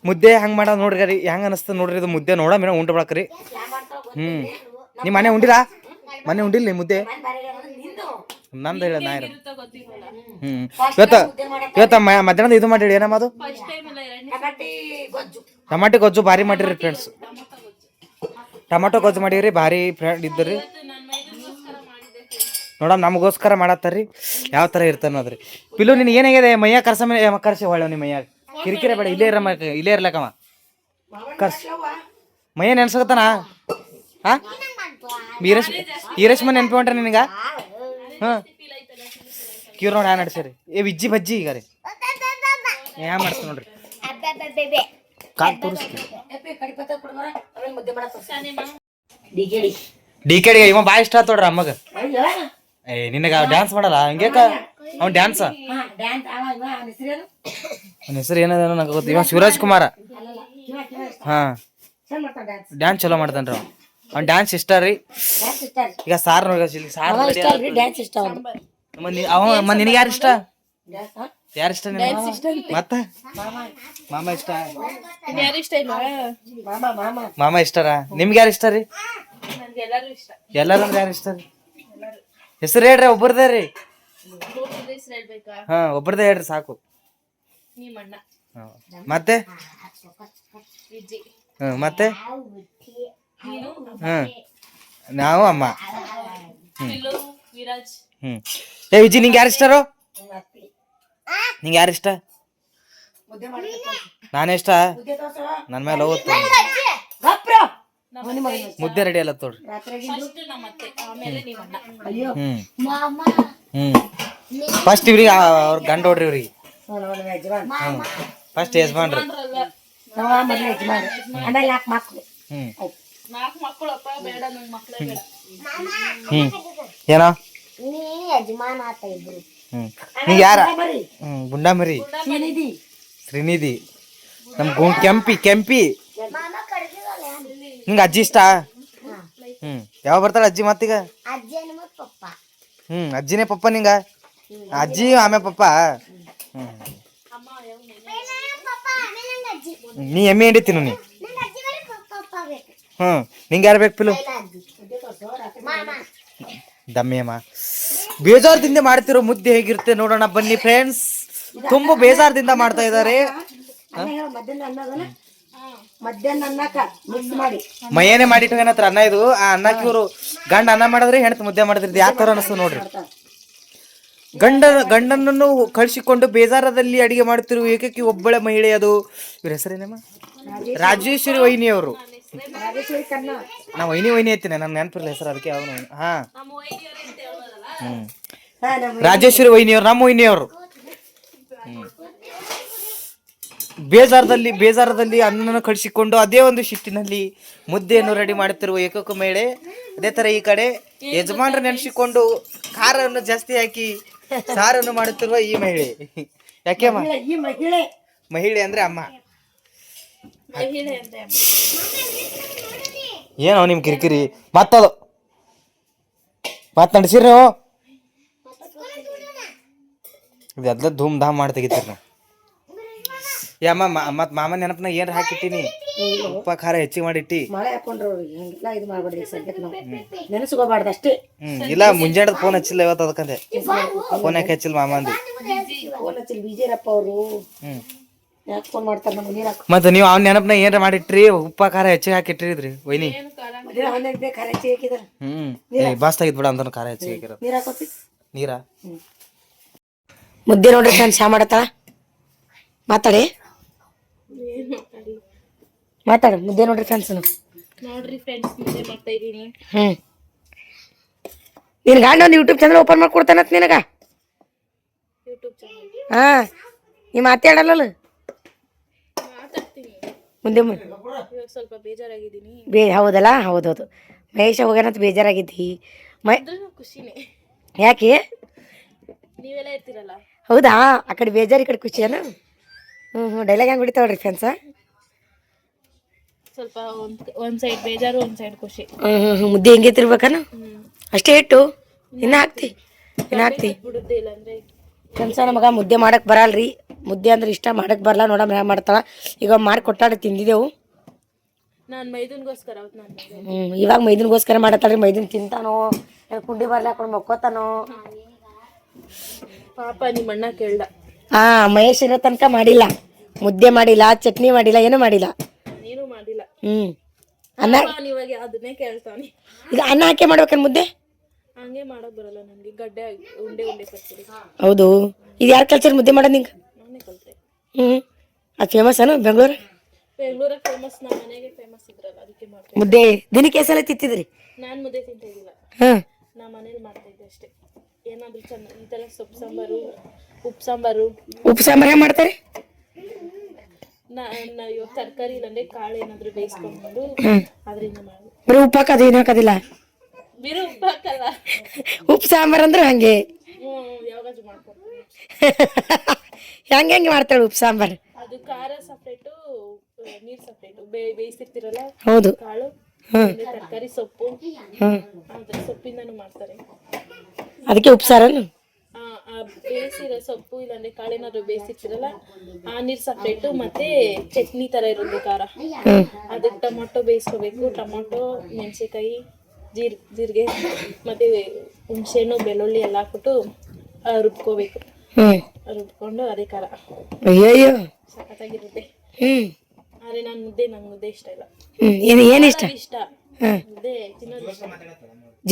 ಮುದ್ದೆ ಹೆಂಗ್ ಮಾಡೋದು ನೋಡ್ರಿ ಹೆಂಗ ಅನಸ್ತದ ನೋಡ್ರಿ ಇದು ಮುದ್ದೆ ನೋಡ ಮೇನ ಉಂಟು ಬಳಕ್ರಿ ನೀ ಮನೆ ಉಂಡಿಲ್ಲ ಮನೆ ಉಂಡಿಲ್ಲ ನೀ ಮುದ್ದೆ ನಂದು ಹೇಳ ನಾ ಇರ ಇರುತ್ತೋ ಗೊತ್ತಿಲ್ಲ. ಇವತ್ತ ಮಧ್ಯಾಹ್ನದ ಇದು ಮಾಡಿ ಏನಮ್ಮ ಅದು ಫಸ್ಟ್ ಟೈಮ್ ಅಲ್ಲ ಎರಡನೇ ಟಮಾಟಿ ಗೊಜ್ಜು ಟಮಾಟೊ ಗೊಜ್ಜು ಭಾರಿ ಮಾಡಿರಿ ಫ್ರೆಂಡ್ಸ್ ಟಮಾಟೊ ಗೊಜ್ಜು ಮಾಡಿರಿ ಭಾರಿ ಫ್ರೆಂಡ್ ಇದ್ರಿ ನಾನು ಮೈದೂರಿಗೋಸ್ಕರ ಮಾಡಿದ್ದೆ friends. ನೋಡಮ್ ನಮಗೋಸ್ಕರ ಮಾಡತ್ತಾರ್ರಿ ಯಾವ ಥರ ಇರ್ತಾನೋದ್ರಿ ಪಿಲು ನಿನ್ ಏನಾಗಿದೆ ಮೈಯ ಕರ್ಸಿ ಹೊಳ್ಳೆ ನಿಮ್ಮ ಮೈಯಾಗ ಕಿರಿಕಿರಿ ಬೇಡ ಇಲ್ಲೇ ಇರ್ಲಕ್ಕವ ಮೈಯ ನೆನ್ಸಕತ್ತಾನ ಹಾ ಈರೇಶ್ಮ ನೆನ್ಪಿ ಹೊಂಟ್ರ ನಿನಗ ಹಾಂ ಕ್ಯೂ ನೋಡಿ ಹ್ಯಾ ನಡ್ಸರಿ ವಿಜ್ಜಿ ಬಜ್ಜಿ ಈಗ ರೀ ಹ್ಯಾ ಮಾಡ್ತೀನಿ ನೋಡ್ರಿ ಕಾಲ್ ತೋರಿಸ್ತೀವಿ ಕಡಿಪತ್ತ ಕೊಡ್ಬಾರ ಆಮೇಲೆ ಮುದ್ದೆ ಮಾಡಕ್ ಡಿ ಕೆ ಇವ ಭಾಳ ಇಷ್ಟ ಆತೋಡ್ರಿ ಅಮ್ಮಗ ನಿನಗ ಡ್ಯಾನ್ಸ್ ಮಾಡಲ್ಲ ಹಂಗ್ಯಾಕ ಅವ್ನ ಡ್ಯಾನ್ಸ್ ಡ್ಯಾನ್ಸ್ ಅವನ ಹೆಸರೇನು ಅವನ ಹೆಸರು ಏನದ ನಂಗೆ ಗೊತ್ತು ಇವ ಶಿವರಾಜ್ ಕುಮಾರ ಹಾ ಚಂದ ಮಾಡ್ತಾನ ಡ್ಯಾನ್ಸ್ ಡ್ಯಾನ್ಸ್ ಚಲೋ ಮಾಡ್ತಾನ್ರಿ ಅವ್ನ ಡ್ಯಾನ್ಸ್ ಇಷ್ಟ ರೀ ಡ್ಯಾನ್ಸ್ ಇಷ್ಟ ರೀ ಈಗ ಸಾರ್ ನೋಡಿ ಸಾರ್ ಇಷ್ಟ ಅಲ್ರಿ ಡ್ಯಾನ್ಸ್ ಇಷ್ಟ ಅವ ನಿನಗೆ ಯಾರು ಇಷ್ಟ ಡ್ಯಾನ್ಸ್ ಯಾರು ಇಷ್ಟ ಮತ್ತ ಮಾಮ ಇಷ್ಟ ಯಾರು ಇಷ್ಟ ಇಲ್ಲ ಮಾಮ ಮಾಮ ಮಾಮ ಇಷ್ಟರ ನಿಮ್ಗೆ ಯಾರು ಇಷ್ಟ ರೀ ನನ್ಗೆ ಎಲ್ಲರೂ ಇಷ್ಟ. ಎಲ್ಲಾರು ಅಂದ್ರೆ ಯಾರು ಇಷ್ಟ ರೀ ಹೆಸರು ಹೇಳ್ರಿ ಒಬ್ಬರದೇ ರೀ ಹೋಗಿದ್ರೆ ಹೆಸ್ರು ಹೇಳ್ಬೇಕಾ? ಹಾ ಒಬ್ಬರದೇ ಹೇಳ್ರಿ ಸಾಕು ನಿಮ್ಮ ಅಣ್ಣ ಹಾ. ಮತ್ತೆ ವಿಜಿ, ಮತ್ತೆ ನೀನು, ನಾವು ಅಮ್ಮ ಪಿಲ್ಲು, ವಿರಾಜ್. ಏ ವಿಜಿ ನಿಂಗೆ ಯಾರು ಇಷ್ಟರು ನಿಂಗೆ ಯಾರು ಇಷ್ಟ ಮುದ್ದೆ ಮಾಡಿ ನಾನೇ ಇಷ್ಟ ಮುದ್ದೆ ತೋರ್ಸವ ನನ್ನ ಮೇಲೆ ಹೋಗುತ್ತೆ ಗಪ್ರ ಮುದ್ದೆ ರೆಡಿ ಅಲ್ಲ ತೋಡ್ರಿ ಫಸ್ಟ್ ನಮ್ಮ ಅತ್ತೆ, ಆಮೇಲೆ ನಿಮ್ಮ ಅಣ್ಣ. ಅಯ್ಯೋ ಫಸ್ಟ್ ಇವ್ರಿಗೆ ಅವ್ರ ಗಂಡ ಹೊಡ್ರಿ ಇವ್ರಿಗೆ ನಮ್ಮ ಯಜಮಾನ್ ಫಸ್ಟ್ ಯಜಮಾನ್ರಿ ಅಂದ್ರಲ್ಲ, ನಾವ ಮೊದಲು ಯಜಮಾನ್ ಆಮೇಲೆ 4 ಮಕ್ಕಳು 4 ಮಕ್ಕಳಪ್ಪ ಬೇಡ, ನಂಗೆ ಮಕ್ಕಳೇ ಬೇಡ. ಏನೋ ನೀ ಯಜಮಾನ್ ಆತ ಇಬ್ರು ನಿಂಗೆ ಯಾರ ಗುಂಡಾ ಮರಿ ಏನಿದಿ ಶ್ರೀನಿಧಿ ನಮ್ ಕೆಂಪಿ ನಿಂಗೆ ಅಜ್ಜಿ ಇಷ್ಟ ಯಾವ ಬರ್ತಾಳ ಅಜ್ಜಿ ಮತ್ತೀಗ ಅಜ್ಜಿನೇ ಪಪ್ಪ ನಿಂಗ ಅಜ್ಜಿ ಆಮೆ ಪಪ್ಪ ನೀ ಎಮ್ಮೆ ಹಿಡಿತೀನು ನೀ ನಿಂಗೆ ಯಾರು ಬೇಕು ಪಿಲು ದಮ್ಮಿಯಮ್ಮ ಬೇಜಾರದಿಂದ ಮಾಡ್ತಿರೋ ಮುದ್ದೆ ಹೇಗಿರುತ್ತೆ ನೋಡೋಣ ಬನ್ನಿ ಫ್ರೆಂಡ್ಸ್ ತುಂಬಾ ಬೇಜಾರದಿಂದ ಮಾಡ್ತಾ ಇದ್ದಾರೆ ಮಧ್ಯಾಹ್ನ ಅನ್ನಕ ಮಿಕ್ಸ್ ಮಾಡಿ ಮೈಯೇನೆ ಮಾಡಿಟ್ಟು ಏನತ್ರ ಅನ್ನ ಇದು ಆ ಅನ್ನಕ್ಕೆ ಇವರು ಗಂಡ ಅನ್ನ ಮಾಡಿದ್ರೆ ಹೆಣ್ತು ಮುದ್ದೆ ಮಾಡಿದ್ರಿ ಯಾವ ಥರ ಅನಿಸ್ತು ನೋಡ್ರಿ ಗಂಡನನ್ನು ಕಳಿಸಿಕೊಂಡು ಬೇಜಾರದಲ್ಲಿ ಅಡಿಗೆ ಮಾಡುತ್ತಿರುವ ಏಕೈಕಿ ಒಬ್ಬಳೆ ಮಹಿಳೆ ಅದು ಇವ್ರ ಹೆಸರೇನಮ್ಮ ರಾಜೇಶ್ವರಿ ವೈನಿ ಅವರು ನಾ ವೈನಿ ಐತೀನಿ ನನ್ನ ನೆನಪಿರಲಿ ಹೆಸರು ಅದಕ್ಕೆ ಯಾವ ಹಾ ನಮ್ಮ ವೈದ್ಯರು ಅಂತ ಹೇಳೋದಲ್ಲ, ರಾಜೇಶ್ವರಿ ವೈನಿಯವರು ನಮ್ಮ ವೈನಿಯವರು ಬೇಜಾರದಲ್ಲಿ ಅನ್ನವನ್ನು ಕಳಿಸಿಕೊಂಡು ಅದೇ ಒಂದು ಶಿಟ್ಟಿನಲ್ಲಿ ಮುದ್ದೆಯನ್ನು ರೆಡಿ ಮಾಡುತ್ತಿರುವ ಏಕೈಕ ಮಹಿಳೆ. ಅದೇ ತರ ಈ ಕಡೆ ಯಜಮಾನ್ರ ನೆನೆಸಿಕೊಂಡು ಖಾರವನ್ನು ಜಾಸ್ತಿ ಹಾಕಿ ಸಾರನ್ನು ಮಾಡುತ್ತಿರುವ ಈ ಮಹಿಳೆ. ಯಾಕೆ ಅಮ್ಮ ಈ ಮಹಿಳೆ ಮಹಿಳೆ ಅಂದ್ರೆ ಅಮ್ಮ ಮಹಿಳೆ ಅಂತ ಏನೋ ನಿಮ್ ಕಿರಿಕಿರಿ ಮತ್ತದು ನಡೆಸಿರಿ ನೀವು ಇದೆಲ್ಲ ಧೂಮ್ ಧಾಮ್ ಮಾಡಿ ತೆಗಿತೀರಿ ನಾವು ಯಮ್ಮ ಮತ್ ಮಾಮನ ನೆನಪನ ಏನ್ ಹಾಕಿಟ್ಟಿನಿ ಉಪ್ಪ ಖಾರ ಹೆಚ್ಚಿಗೆ ಮಾಡಿಟ್ಟಿ ಮಳೆ ಹಾಕೊಂಡ್ರು ಹಂಗೆಲ್ಲ ಇದು ಮಾಡ್ಬೇಡ್ರಿ ಸದ್ಯಕ್ಕೆ ನಾವು ನೆನೆಸ್ಕೋಬಾರ್ದು ಅಷ್ಟೇ. ಇಲ್ಲ ಮುಂಜಾನೆ ಫೋನ್ ಹಚ್ಚಿಲ್ಲ ಇವತ್ತು ಅದಕ್ಕಂದೆ ಫೋನ್ ಯಾಕೆ ಹಚ್ಚಿಲ್ಲ ಮಾಮಂದಿ ಫೋನ್ ಹಚ್ಚಿ ಬಿಜಿರಪ್ಪ ಅವರು ಯಾಕೆ ಫೋನ್ ಮಾಡ್ತಾರೆ ನಮ್ಗೆ ನೀರು ಹಾಕಿ ಮತ್ತೆ ನೀವು ಅವ್ನ ನೆನಪನ ಏನ್ರ ಮಾಡಿಟ್ರಿ ಉಪ್ಪ ಖಾರ ಹೆಚ್ಚಿಗೆ ಹಾಕಿಟ್ಟಿರಿದ್ರಿ ವೈನಿ ಅವನೇ ಖಾರ ಹೆಚ್ಚಿ ಹಾಕಿದಾರೆ ಬಾಸ್ ತೆಗಿದ್ ಬಿಡ ಅಂತ ಖಾರ ಹೆಚ್ಚಿಗೆ ಹಾಕಿರೋದು ನೀರು ಹಾಕೋತಿ ನೀರಾ ಮುದ್ದೆ ನೋಡ್ರಿ ಫ್ರೆಂಡ್ಸ್ ಚಾ ಮಾಡತ್ತಾಳ ಮಾತಾಡಿ ಮಾತಾಡು ಮುದ್ದೆ ನೋಡ್ರಿ ಫ್ರೆಂಡ್ಸ್ ನೋಡ್ರಿ ಫ್ರೆಂಡ್ಸ್ ಮುದ್ದೆ ಮಾಡ್ತಾ ಇದೀನಿ. ನಿನ್ ಗಂಡ ಒಂದು ಯೂಟ್ಯೂಬ್ ಚಾನಲ್ ಓಪನ್ ಮಾಡಿ ಕೊಡ್ತಾನತ್ ನಿನಗ. ಯೂಟ್ಯೂಬ್ ಚಾನಲ್ ಹಾ ನೀ ಮಾತಾಡಲ್ಲ ಮಾತಾಡ್ತೀನಿ. ಮುಂದೆ ಇವಾಗ ಸ್ವಲ್ಪ ಬೇಜಾರಾಗಿದ್ದೀನಿ. ಹೌದಲ್ಲ ಹೌದೌದು ಮಹೇಶ ಹೋಗ್ಯಾನಂತ ಬೇಜಾರಾಗಿದ್ದಿ ಆದ್ರೂ ಖುಷಿನೇ. ಯಾಕೆ ನೀವೆಲ್ಲ ಇರ್ತೀರಲ್ಲ. ಹೌದಾ ಆ ಕಡೆ ಬೇಜಾರು ಈ ಕಡೆ ಖುಷಿಯನ. ಡೈಲಾಗ್ ಹೆಂಗೆ ಹೊಡಿತಾವ್ರಿ ಫ್ರೆಂಡ್ಸ. ಸ್ವಲ್ಪ ಒಂದ್ ಸೈಡ್ ಬೇಜಾರು ಒಂದ್ ಸೈಡ್ ಖುಷಿ. ಮುದ್ದೆ ಹೆಂಗೈತಿರ್ಬೇಕನ ಅಷ್ಟೇ ಇಟ್ಟು ಇನ್ನ ಹಾಕ್ತಿ ಬಿಡುತ್ತೆ ಇಲ್ಲ ಅಂದ್ರೆ ಫ್ರೆಂಡ್ಸ ನಮಗ ಮುದ್ದೆ ಮಾಡಕ್ ಬರಲ್ರಿ. ಮುದ್ದೆ ಅಂದ್ರೆ ಇಷ್ಟ ಮಾಡಕ್ ಬರಲ್ಲ ನೋಡಮ್ ಹ್ಯಾಂಗ ಮಾಡ್ತಾಳ. ಈಗ ಮಾಡಿ ಕೊಟ್ಟಾಡಿ ತಿಂದಿದ್ದೆವು. ನಾನು ಮೈದನ್ಗೋಸ್ಕರ ಅವತ್ತು ನಾನು ಇವಾಗ ಮೈದನ್ಗೋಸ್ಕರ ಮಾಡತ್ತಾಳ್ರಿ. ಮೈದನ್ ತಿಂತಾನೋ ಕುಂಡಿ ಬರ್ಲಿ ಹಾಕೊಂಡು ಮಕ್ಕೋತಾನೋ ಪಾಪ ನಿಮ್ಮ ಅಣ್ಣ ಕೇಳ್ದ. ಮಹೇಶ್ ಇರೋ ತನಕ ಮಾಡಿಲ್ಲ, ಮುದ್ದೆ ಮಾಡಿಲ್ಲ, ಚಟ್ನಿ ಮಾಡಿಲ್ಲ, ಏನೂ ಮಾಡಿಲ್ಲ. ನೀನು ಮಾಡಿಲ್ಲ. ಅನ್ನ ಇವಾಗ ಅದನ್ನೇ ಕೇಳ್ತಾನೆ. ಈಗ ಅನ್ನ ಹಾಕಿ ಮಾಡ್ಬೇಕನ್ ಮುದ್ದೆ ಹಂಗೆ ಮಾಡಕ್ ಬರಲ್ಲ ನನಗೆ. ಗಡ್ಡೆ ಉಂಡೆ ಕಟ್ತೀರಿ. ಹೌದು ಇದು ಯಾರು ಕಲ್ಚರ್ ಮುದ್ದೆ ಮಾಡೋದು ನಿಂಗೆ? ನಾನೇ ಕಲ್ತೆ. ಅದು ಫೇಮಸ್ ಅನು ಬೆಂಗಳೂರಾಗ ಫೇಮಸ್. ನಮ್ಮ ಮನೆಗೆ ಫೇಮಸ್ ಇದ್ರಲ್ಲ ಅದಕ್ಕೆ ಮಾಡ್ತೀನಿ. ಮುದ್ದೆ ದಿನಕ್ಕೆ ಎಸಲ ತಿಂತಿದ್ರಿ? ನಾನು ಮುದ್ದೆ ತಿಂತಾ ಇದ್ದಿಲ್ಲ. ನಮ್ಮ ಮನೇಲಿ ಮಾಡ್ತಾ ಇದ್ದೆ ಅಷ್ಟೇ. ಏನಾದ್ರು ಚೆನ್ನಾಗಿ ಈ ತರ ಸೊಪ್ಪು ಸಾಂಬಾರು, ಉಪ್ಪು ಸಾಂಬಾರು ಹೆಂಗೆ ಮಾಡ್ತಾರೆ? ಇವಾಗ ತರಕಾರಿ ಇಲ್ಲಂದ್ರೆ ಕಾಳು ಏನಾದ್ರು ಬೇಯಿಸ್ಕೊಂಡು ಅದರಿಂದ ಮಾಡೋದು. ಬರೀ ಉಪ್ಪು ಹಾಕೋದು ಏನು ಹಾಕೋದಿಲ್ಲ? ಬೇರೆ ಉಪ್ಪು ಹಾಕಲ್ಲ. ಉಪ್ಪು ಸಾಂಬಾರು ಅಂದ್ರೆ ಹಂಗೆ ಯಾವಾಗಾದ್ರೂ ಮಾಡ್ಕೊಡ್ತೀನಿ. ಹೆಂಗೆ ಮಾಡ್ತಾಳೆ ಉಪ್ಪು ಸಾಂಬಾರು? ಅದು ಖಾರ ಸಪ್ರೇಟು, ನೀರು ಸಪ್ರೇಟು. ಬೇಯಿಸಿರ್ತಿರಲ್ಲ ಹೌದು ಕಾಳು, ತರಕಾರಿ ಸೊಪ್ಪು, ಅದ್ರ ಸೊಪ್ಪಿಂದನೂ ಮಾಡ್ತಾರೆ. ಅದಕ್ಕೆ ಉಪ್ಪು ಸಾರನು ಬೇಯಿಸಿರೋ ಸೊಪ್ಪು ಇಲ್ಲಾಂದ್ರೆ ಕಾಳೇನಾದ್ರು ಬೇಯಿಸಿರ್ತಿರಲ್ಲ ಆ ನೀರು ಸಪ್ರೇಟು. ಮತ್ತೆ ಚಟ್ನಿ ತರ ಇರುತ್ತೆ ಖಾರ, ಅದಕ್ಕೆ ಟೊಮೊಟೊ ಬೇಯಿಸ್ಕೋಬೇಕು. ಟೊಮೊಟೊ, ಮೆಣಸಿನ್ಕಾಯಿ, ಜೀರಿಗೆ ಮತ್ತೆ ಹುಣಸೆಹಣ್ಣು, ಬೆಳ್ಳುಳ್ಳಿ ಎಲ್ಲ ಹಾಕ್ಬಿಟ್ಟು ರುಬ್ಕೋಬೇಕು. ರುಬ್ಕೊಂಡು ಅದೇ ಖಾರ ಅಯ್ಯೋ ಸಖತ್ತಾಗಿರುತ್ತೆ. ಆದ್ರೆ ನಂಗೆ ಮುದ್ದೆ ಇಷ್ಟ ಇಲ್ಲ. ಏನು ಇಷ್ಟ? ಮುದ್ದೆ ತಿನ್ನೋದು ಇಷ್ಟ.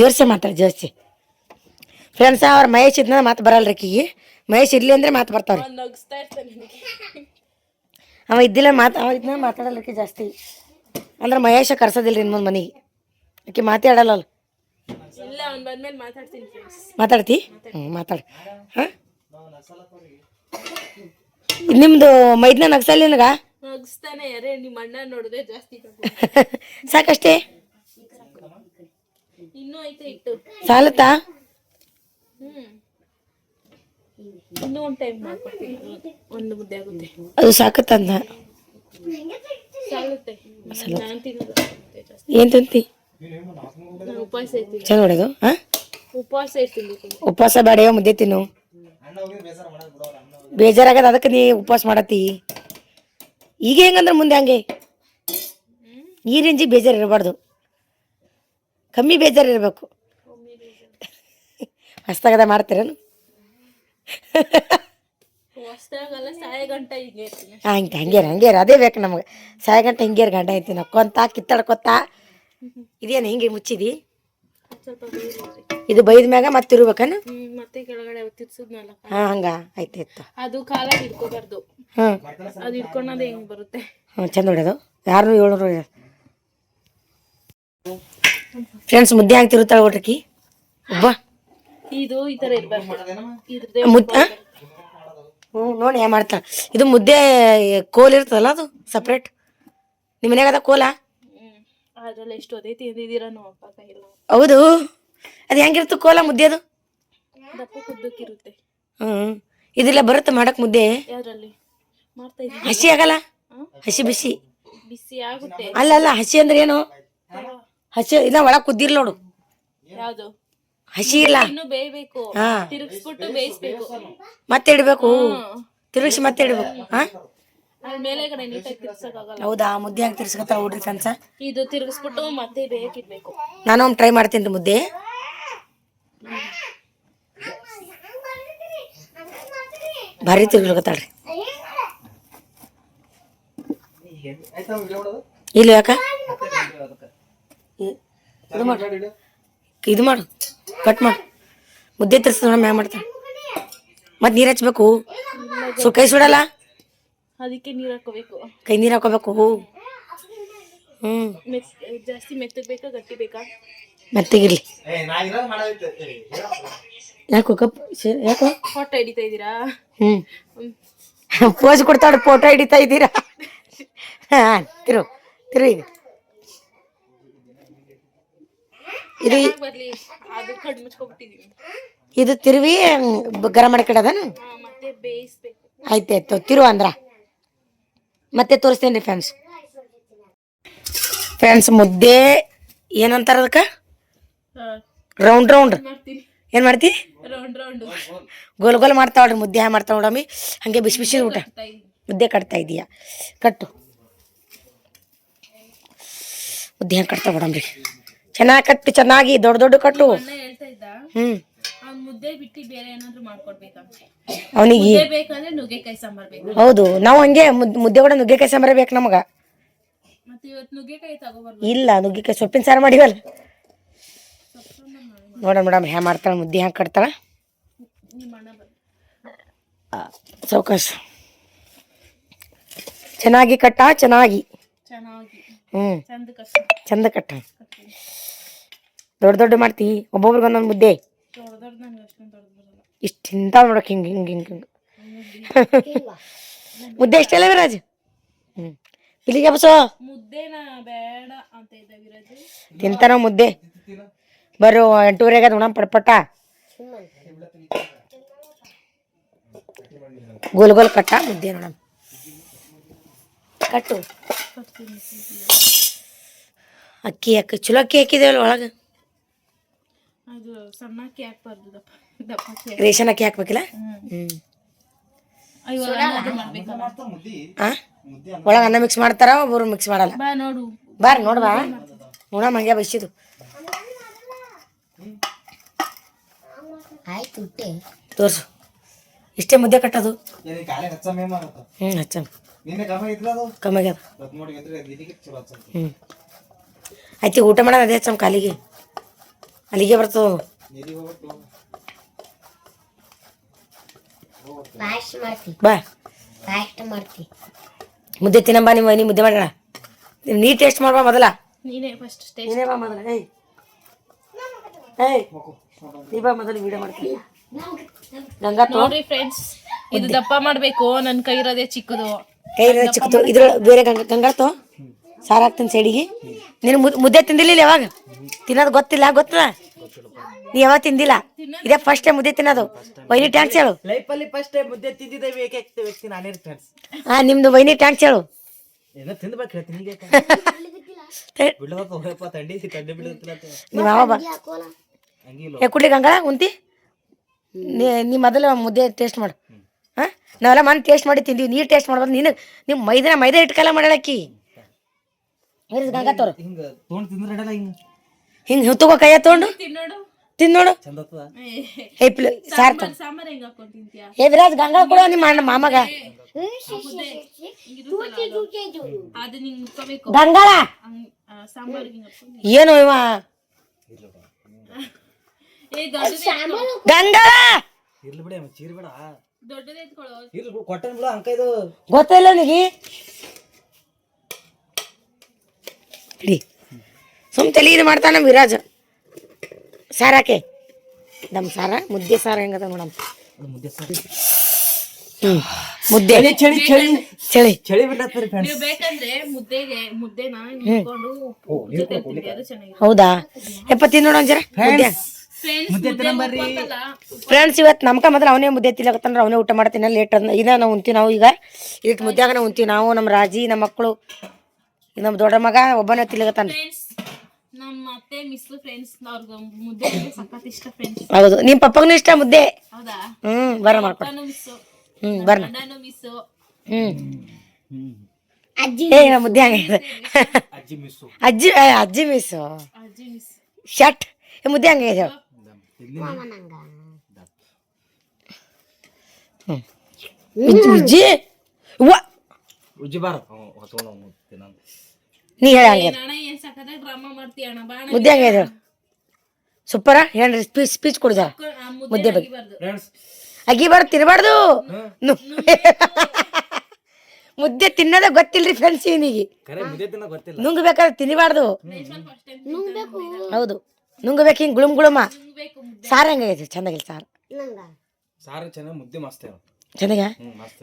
ಜೋರ್ಸೆ ಮಾತಾಡ ಜೋರ್ಸಿ ಫ್ರೆಂಡ್ಸ್. ಅವ್ರ ಮಹೇಶ್ ಇದ್ನ ಮಾತು ಬರಲ್ರಿ ಆಕಿಗೆ. ಮಹೇಶ್ ಇರ್ಲಿ ಅಂದ್ರೆ ಮಾತು ಬರ್ತಾವ್ರಿ. ನಗಿಸ್ತಾ ಇರ್ತಾನೆ ನನಗೆ. ಅವ ಇದ್ದಿಲ್ಲ ಅವ ಇದನ್ನ ಮಾತಾಡಲ್ರಿ ಜಾಸ್ತಿ. ಅಂದ್ರೆ ಮಹೇಶ ಕರ್ಸೋದಿಲ್ರಿ ಇನ್ನೊಂದು ಮನೆಗೆ. ಆಕೆ ಮಾತಾಡಲ್ಲ. ಇಲ್ಲ ಅವ್ನು ಬಂದ್ಮೇಲೆ ಮಾತಾಡ್ತೀನಿ ಫ್ರೆಂಡ್ಸ್. ಮಾತಾಡ್ತಿ? ಮಾತಾಡ. ಹಾಂ ನಿಮ್ದು ಮೈದ್ನ ನಗ್ಸಲ್ಲ ನಿನಗ? ನಗಿಸ್ತಾನೆ. ಯಾರೇ ನಿಮ್ಮ ಅಣ್ಣ ನೋಡಿದ್ರೆ ಜಾಸ್ತಿ ಸಾಕಷ್ಟೇ. ಇನ್ನೂ ಐತೆ ಇಟ್ಟು ಸಾಲತ್ತಾ? ಇನ್ನೂ ಒಂದು ಟೈಮ್ ಮಾಡ್ಕೊಡ್ತೀನಿ. ಒಂದು ಮುದ್ದೆ ಆಗುತ್ತೆ. ಅದು ಸಾಕತ್ತಂದ ಸಾಲುತ್ತೆ. ನಾನು ತಿನ್ನೋದು ಜಾಸ್ತಿ. ಏನು ತಿಂತಿ? ನಾನು ಉಪವಾಸ ಇರ್ತೀನಿ. ಚಂದ ಹೊಡೆದು. ಹಾಂ ಉಪವಾಸ ಇರ್ತೀನಿ. ಉಪವಾಸ ಬೇಡ, ಮುದ್ದೆ ತಿನ್ನು. ಬೇಜಾರಾಗದ ಅದಕ್ಕೆ ನೀ ಉಪವಾಸ ಮಾಡತ್ತಿ. ಈಗ ಹೆಂಗಂದ್ರೆ ಮುಂದೆ ಹಂಗೆ ಈ ರೇಂಜಿಗೆ ಬೇಜಾರು ಇರಬಾರ್ದು, ಕಮ್ಮಿ ಬೇಜಾರು ಇರಬೇಕು. ಹೊಸ್ದಾಗದ ಮಾಡ್ತೀರೇನು? ಹೊಸ್ದಾಗಲ್ಲ, ಸಾಯ ಗಂಟ ಹಿಂಗೆ ಇರ್ತೀನಿ. ಹಂಗೇರ ಅದೇ ಬೇಕು ನಮ್ಗೆ. ಸಾಯ ಗಂಟೆ ಹಿಂಗೇರು ಗಂಡ ಐತಿ ನಕ್ಕೊಂತ ಕಿತ್ತಾಡ್ಕೊತ. ಇದೇನು ಹಿಂಗೆ ಮುಚ್ಚಿದಿ? ಸ್ವಲ್ಪ ಬೇಯಿಸ್ರಿ. ಇದು ಬೈದ ಮ್ಯಾಗ ಮತ್ತೆ ಇರ್ಬೇಕನು? ಮತ್ತೆ ಕೆಳಗಡೆ ತಿರ್ಸಿದ್ನಲ್ಲ ಹಂಗ ಆಯ್ತಾಯ್ತು. ಅದು ಕಾಲ ಹಿಡ್ಕೋಬಾರ್ದು. ಅದು ಹಿಡ್ಕೊಂಡೋದು ಹೆಂಗ್ ಬರುತ್ತೆ. ಚಂದ ಹೊಡೆದು. 600-700 ಫ್ರೆಂಡ್ಸ್ ಮುದ್ದೆ ಹಾಕ್ತಿರುತ್ತಾಳೆ ಒಟ್ರಕಿ ಒಬ್ಬ. ಇದು ಈ ತರ ಇರ್ಬಾರ್ದು. ಮುದ್ದೆ ನೋಡಿ ಏನು ಮಾಡ್ತಾಳೆ. ಇದು ಮುದ್ದೆ ಕೋಲ್ ಇರ್ತದಲ್ಲ, ಅದು ಸಪ್ರೇಟ್. ನಿಮ್ಮ ಮನ್ಯಾಗ ಅದ ಕೋಲ? ಅದ್ರಲ್ಲಿ ಎಷ್ಟು ಅದೇ ತಿಂದಿದ್ದೀರಾ ಇಲ್ಲ. ಹೌದು. ಅದು ಹೆಂಗಿರುತ್ತೆ ಕೋಲ ಮುದ್ದೆ? ಅದು ದಪ್ಪ ಕುದ್ದಕ್ಕಿರುತ್ತೆ. ಇದಿಲ್ಲ ಬರುತ್ತೆ ಮಾಡಕ್ ಮುದ್ದೆ. ಯಾವ್ದ್ರಲ್ಲಿ ಮಾಡ್ತಾ ಇದ್ದೀನಿ? ಹಸಿ ಆಗಲ್ಲ? ಹಸಿ ಬಿಸಿ ಬಿಸಿ ಆಗುತ್ತೆ. ಅಲ್ಲ ಹಸಿ ಅಂದ್ರೆ ಏನು? ಹಸಿ ಇಲ್ಲ, ಒಳಗೆ ಕುದ್ದಿರ್ಲ ನೋಡು. ಯಾವ್ದು ಹಸಿ ಇಲ್ಲ, ಇನ್ನು ಬೇಯಬೇಕು. ತಿರುಗಿಸ್ಬಿಟ್ಟು ಬೇಯಿಸ್ಬೇಕು. ಮತ್ತೆ ಇಡ್ಬೇಕು. ತಿರುಗಿಸಿ ಮತ್ತೆ ಇಡ್ಬೇಕು. ಅದ್ರ ಮೇಲೆಗಡೆ ನೀಟಾಗಿ ತಿರ್ಸಕ್ಕಾಗಲ್ಲ. ಹೌದಾ, ಮುದ್ದೆ ಹಾಕಿ ತಿರ್ಸ್ಕೊತಾರ ಹುಡ್ರಿ ಫ್ರೆಂಡ್ಸ. ಇದು ತಿರ್ಗಿಸ್ಬಿಟ್ಟು ಮತ್ತೆ ಬೇಯಕ್ಕಿಡ್ಬೇಕು. ನಾನು ಒಮ್ಮೆ ಟ್ರೈ ಮಾಡ್ತೀನಿ ರೀ ಮುದ್ದೆ. ಭಾರಿ ತಿರ್ಗಿಸ್ಕೊತಾಳ್ರಿ. ಇಲ್ಲ ಯಾಕ ಇದು ಮಾಡು, ಕಟ್ ಮಾಡು. ಮುದ್ದೆ ತಿರ್ಸ ಮ್ಯಾಗ ಮಾಡ್ತಾಳೆ. ಮತ್ತೆ ನೀರು ಹಚ್ಬೇಕು, ಕೈ ಸುಡಲ್ಲ. ಅದಕ್ಕೆ ನೀರು ಹಾಕೋಬೇಕು. ಕೈ ನೀರು ಹಾಕೋಬೇಕು. ಜಾಸ್ತಿ ಮೆತ್ತಗ್ ಬೇಕಾ ಗಟ್ಟಿ ಬೇಕಾ? ಮೆತ್ತಗಿರ್ಲಿ. ಯಾಕೋ ಕಪ್ ಯಾಕೋ ಫೋಟೋ ಹಿಡಿತಾ ಇದ್ದೀರಾ? ಪೋಸ್ ಕೊಡ್ತಾಳೆ, ಫೋಟೋ ಹಿಡಿತಾ ಇದ್ದೀರಾ? ಹಾ, ತಿರು ಈಗ ಇದು ಬರ್ಲಿ, ಅದು ಕಣ್ಣು ಮುಚ್ಕೊಬಿಟ್ಟಿದೀನಿ. ಇದು ತಿರುವಿ ಗರಂ ಮಾಡ್ಕೊಡೋದನ. ಮತ್ತೆ ಬೇಯಿಸ್ಬೇಕು. ಆಯ್ತಾಯ್ತು, ತಿರು ಅಂದ್ರ ಮತ್ತೆ ತೋರಿಸ್ತೇನೆ ರೀ ಫ್ರೆಂಡ್ಸ್. ಮುದ್ದೆ ಏನಂತಾರ ಅದಕ್ಕೆ? Round round. ಮಾಡ್ತೀನಿ. ಏನು ಮಾಡ್ತಿ? ರೌಂಡ್ ರೌಂಡ್ ಗೋಲ್ ಗೋಲ್ ಮಾಡ್ತಾವಳ್ರಿ. ಮುದ್ದೆ ಹ್ಯಾ ಮಾಡ್ತಾವ ನೋಡಮ್ಮಿ, ಹಂಗೆ ಬಿಸಿ ಬಿಸಿ ಊಟ. ಮುದ್ದೆ ಕಟ್ತಾ ಇದೀಯಾ? ಕಟ್ಟು. ಮುದ್ದೆ ಹೆಂಗೆ ಕಟ್ತಾ ಬಿಡಮ್ರಿ. ಚೆನ್ನಾಗಿ ಕಟ್ಟು, ಚೆನ್ನಾಗಿ ದೊಡ್ಡ ದೊಡ್ಡ ಕಟ್ಟು. ಅಣ್ಣ ಹೇಳ್ತಾ ಇದ್ದ, ಅವ್ನ್ ಮುದ್ದೆ ಬಿಟ್ಟು ಬೇರೆ ಏನಾದ್ರು ಮಾಡ್ಕೊಡ್ಬೇಕಂತ. ಅವನಿಗೆ ಮುದ್ದೆ ಬೇಕಂದ್ರೆ ನುಗ್ಗೆಕಾಯಿ ಸಾಂಬಾರ್ ಬೇಕು. ಹೌದು, ನಾವು ಹಂಗೆ ಮುದ್ದೆ ಕೂಡ ನುಗ್ಗೆಕಾಯಿ ಸಾಂಬಾರ ಬೇಕು ನಮಗ. ಮತ್ತೆ ಇವತ್ತು ನುಗ್ಗೆಕಾಯಿ ತಗೋಬರ್ಬೇಕು. ಇಲ್ಲ, ನುಗ್ಗೆಕಾಯಿ ಸೊಪ್ಪಿನ ಸಾರು ಮಾಡಿವಲ್ಲ. ನೋಡ ಮೇಡಮ್ ಹ್ಯಾ ಮಾಡ್ತಾಳೆ ಮುದ್ದೆ, ಹ್ಯಾಂಗೆ ಕಟ್ತಾಳ. ನಿಮ್ಮ ಅಣ್ಣ ಬರ್ಲಿ. ಚೌಕಾಶ ಚೆನ್ನಾಗಿ ಕಟ್ಟ, ಚೆನ್ನಾಗಿ. ಚೆನ್ನಾಗಿ ಚಂದ ಕಟ್ಟ. ಕಟ್ತೀನಿ. ದೊಡ್ಡ ದೊಡ್ಡ ಮಾಡ್ತಿ, ಒಬ್ಬೊಬ್ರಿಗೆ ಒಂದೊಂದು ಮುದ್ದೆ. ದೊಡ್ಡ ನನ್ಗೆ ಅಷ್ಟೊಂದು ದೊಡ್ಡ ಬರಲ್ಲ. ಇಷ್ಟು ತಿಂತ ನೋಡಕ್ ಹಿಂಗೆ ಹಿಂಗೆ ಹಿಂಗೆ ಮುದ್ದೆ ಎಷ್ಟೆಲ್ಲ ವಿರಾಜ್? ಇಲ್ಲಿಗೆ ಬಸೋ ಮುದ್ದೆನ ಬೇಡ ಅಂತ ಇದ್ದ ವಿರಾಜು. ತಿಂತಾನ ಮುದ್ದೆ. ಬರೋ 8:30 ನೋಡಮ್ ಪಟ್ಪಟ. ಗೋಲ್ ಗೋಲ್ ಕಟ್ಟ ಮುದ್ದೆ ನೋಡಮ್. ಕಟ್ಟು. ಅಕ್ಕಿ ಚಲೋ ಅಕ್ಕಿ ಹಾಕಿದೇವಲ್ಲ ಒಳಗೆ. ಅದು ಸಣ್ಣ ಅಕ್ಕಿ ಹಾಕ್ಬಾರ್ದು, ದಪ್ಪ ಅಕ್ಕಿ. ರೇಷನ್ ಅಕ್ಕಿ ಹಾಕ್ಬೇಕಿಲ್ಲ. ಒಳಗೆ ಅನ್ನ ಮಿಕ್ಸ್ ಮಾಡ್ತಾರ, ಒಬ್ಬರು ಮಿಕ್ಸ್ ಮಾಡಲ್ಲ. ಬಾ ನೋಡು. ಬಾರಿ ನೋಡ್ಬಾ, ನೋಡಮ್ಮ ಹಂಗೆ ಬೈಸಿದು. ತೋರ್ಸು. ಇಷ್ಟೇ ಮುದ್ದೆ ಕಟ್ಟೋದು. ಹಚ್ಚ ಕಮ್ಮಿ ಆಗ್ಯದ. ಆಯ್ತು, ಊಟ ಮಾಡೋದು ಅದೇ ಹಚ್ಚಮ್ ಕಾಲಿಗೆ. ಅಲ್ಲಿಗೆ ಬರ್ತದ. ಬಾ ಮುದ್ದೆ ತಿನ್ನಂಬ. ನಿಮ್ಮ ನೀ ಮುದ್ದೆ ಮಾಡೋಣ. ನೀ ಟೇಸ್ಟ್ ಮಾಡ್ಬಾ ಮೊದಲ. ನೀನೇ ಫಸ್ಟ್ ಟೇಸ್ಟ್. ನೀನೇ ಬಾ ಮೊದಲ. ನೀ ಬಾ ಮೊದಲು ವಿಡಿಯೋ ಮಾಡ್ತೀನಿ. ಗಂಗಾ ನೋಡ್ರಿ ಫ್ರೆಂಡ್ಸ್, ಇದು ದಪ್ಪ ಮಾಡ್ಬೇಕು. ನನ್ ಕೈ ಇರೋದೇ ಚಿಕ್ಕದು. ಕೈ ಚಿಕ್ಕದು. ಇದ್ರ ಬೇರೆ ಗಂಗಾಳ್ತೋ ಸಾರು ಹಾಕ್ತೀನಿ ಸೈಡಿಗೆ. ನೀನು ಮುದ್ದೆ ತಿಂದಿಲ್ಲ ಯಾವಾಗ? ತಿನ್ನೋದು ಗೊತ್ತಿಲ್ಲ, ಗೊತ್ತದ? ನೀ ಯಾವಾಗ ತಿಂದಿಲ್ಲ? ಇದೇ ಫಸ್ಟ್ ಟೈಮ್ ಮುದ್ದೆ ತಿನ್ನೋದು. ವೈನಿ ಟ್ಯಾಂಕ್ಸ್ ಹೇಳು. ಲೈಫಲ್ಲಿ ಫಸ್ಟ್ ಟೈಮ್ ಮುದ್ದೆ ತಿಂದಿದ್ದೆ ವ್ಯಕ್ತಿ ನಾನೇ ಫ್ರೆಂಡ್ಸ್. ಹಾ, ನಿಮ್ದು ವೈನಿ ಟ್ಯಾಂಕ್ಸ್ ಹೇಳು. ಏನೋ ತಿಂದ್ಬೇಕು ಹೇಳ್ತೀನಿ. ಈಗ ಬಿಡಪ್ಪ ತಂಡಿ ಬಿಡುತ್ತಿಲ್ಲ. ನೀವು ಯಾವ ಬಾ ಕುಡ್ಲಿ ಗಂಗಾಳ ಉಂತಿ. ನೀ ಮೊದಲು ಮುದ್ದೆ ಟೇಸ್ಟ್ ಮಾಡು. ಹಾಂ, ನಾವೆಲ್ಲ ಮನೆ ಟೇಸ್ಟ್ ಮಾಡಿ ತಿಂದೀವಿ. ನೀರು ಟೇಸ್ಟ್ ಮಾಡ್ಬೋದು. ನೀವು ಮೈದಾ ಇಟ್ಕಲ್ಲ ಮಾಡಳಕ್ಕಿ. ಗಂಗಾ ತೋರು ಹಿಂಗೆ ತೊಗೊಂಡು ತಿಂದ್ರೆ ಹಿಂಗೆ ತಗೋ ಕೈಯ ತೊಗೊಂಡು ತಿನ್ನೋಡು. ತಿನ್ನೋಡು. ಚಂದ ಸಾರ್ ತೊ. ಸಾಂಬಾರ್ ಹೆಂಗ್ ಹಾಕೊಂಡ್ ತಿಂತೀಯ? ಏ ವಿರಾಜ್, ಗಂಗಾ ಕೊಡೋ ನಿಮ್ಮ ಅಣ್ಣ ಮಾಮಗ. ಅದು ನಿಂಗ್ ಮುಟ್ಕೋಬೇಕು. ಗಂಗಾಳ ಸಾಂಬಾರ್ ಹಿಂಗ್ ಹಾಕೊಂಡು. ಏನು ಇವ ಗಂಗಾಳ ಇರ್ಲಿ ಬಿಡಿ, ಚೀರ್ ಬೇಡ. ದೊಡ್ಡದೇ ಎತ್ಕೊಳ್ಳೋ. ಇರ್ಲಿ ಕೊಟ್ಟನ್ ಬಿಡ ಅಂಕ. ಇದು ಗೊತ್ತಿಲ್ಲ ನಿಗೆ. ಸುಮ್ ತಲೆ ಇದು ಮಾಡ್ತಾನ ವಿರಾಜ್. ಸಾರಾಕೆ ದಮ್ ಸಾರ, ಮುದ್ದೆ ಸಾರ ಹೆಂಗದ ನೋಡಮ್. ಮುದ್ದೆ ಸಾರಿ. ಮುದ್ದೆ ಚಳಿ ಚಳಿ ಚಳಿ ಚಳಿ ಬಿಡ್ತಾರೆ ಫ್ರೆಂಡ್ಸ್. ನೀವು ಬೇಕಂದ್ರೆ ಮುದ್ದೆನ ನಿಂತ್ಕೊಂಡು ಜೊತೆ ತಿಂತೀವಿ, ಅದು ಚೆನ್ನಾಗಿದೆ. ಹೌದಾ? ಎಪ್ಪ ತಿನ್ನೋಣ ಒಂಜರ ಮುದ್ದೆ. ಫ್ರೆಂಡ್ಸ್, ಇವತ್ತು ನಮ್ಕ ಮೊದಲು ಅವನೇ ಮುದ್ದೆ ತಿನ್ನಕತ್ತಾನ. ಅವನೇ ಊಟ ಮಾಡ್ತೀನಿ. ಲೇಟ್ ಅದ. ಇದ ನಾವು ಉಂತೀವಿ. ನಾವು ಈಗ ಇಟ್ಟು ಮುದ್ದ್ಯಾಗ ನಾವು ಉಂತೀವಿ. ನಾವು, ನಮ್ಮ ರಾಜಿ, ನಮ್ಮ ಮಕ್ಕಳು, ನಮ್ಮ ದೊಡ್ಡ ಮಗ ಒಬ್ಬನೇ ತಿನ್ನಕತ್ತಾನ. ನಮ್ಮ ಅತ್ತೆ ಮಿಸ್ ಫ್ರೆಂಡ್ಸ್, ಅವ್ರಿಗೆ ಮುದ್ದೆ ಸಖತ್ ಇಷ್ಟ ಫ್ರೆಂಡ್ಸ್. ಹೌದು, ನಿಮ್ಮ ಪಪ್ಪಗೂ ಇಷ್ಟ ಮುದ್ದೆ. ಹೌದಾ? ಬರ ಮಾಡ್ಕೊಡ. Miss ಬರ್ನ ಗಂಡನೂ miss. ಏ ನಮ್ಮ ಮುದ್ದೆ ಹಂಗೆ ಅಜ್ಜಿ ಅಜ್ಜಿ ಮಿಸ್ಸು ಶಟ್ ಮುದ್ದೆ ಹಂಗೆ ಇದೆ ಉಜ್ಜಿ ವಾ ನೀ ಹೇಳ ಹಂಗೆ ಮುದ್ದೆ ಹಂಗೆ ಇದೆ ಸೂಪರ ಹೇಳ್ರಿ ಸ್ಪೀಚ್ ಕೊಡ್ದ ಮುದ್ದೆ ಬಗ್ಗೆ ಅಗಿ ಬಾರ್ದು ತಿನ್ಬಾರ್ದು ಮುದ್ದೆ ತಿನ್ನೋದೇ ಗೊತ್ತಿಲ್ರಿ ಫ್ರೆಂಡ್ಸ್ ಇವನಿಗೆ ನುಂಗ್ಬೇಕಾದ್ರೆ ತಿನ್ನಬಾರ್ದು ಹೌದು ನುಂಗ್ಬೇಕು ಹಿಂಗೆ ಗುಳುಮ್ ಗುಳುಮ ಸಾರು ಹೆಂಗಾಗೈತಿ ಚಂದಾಗಿಲ್ಲ ಸಾರು ಚೆನ್ನಾಗಿ ಮುದ್ದೆ ಮಸ್ತ್ ಚೆನ್ನಾಗ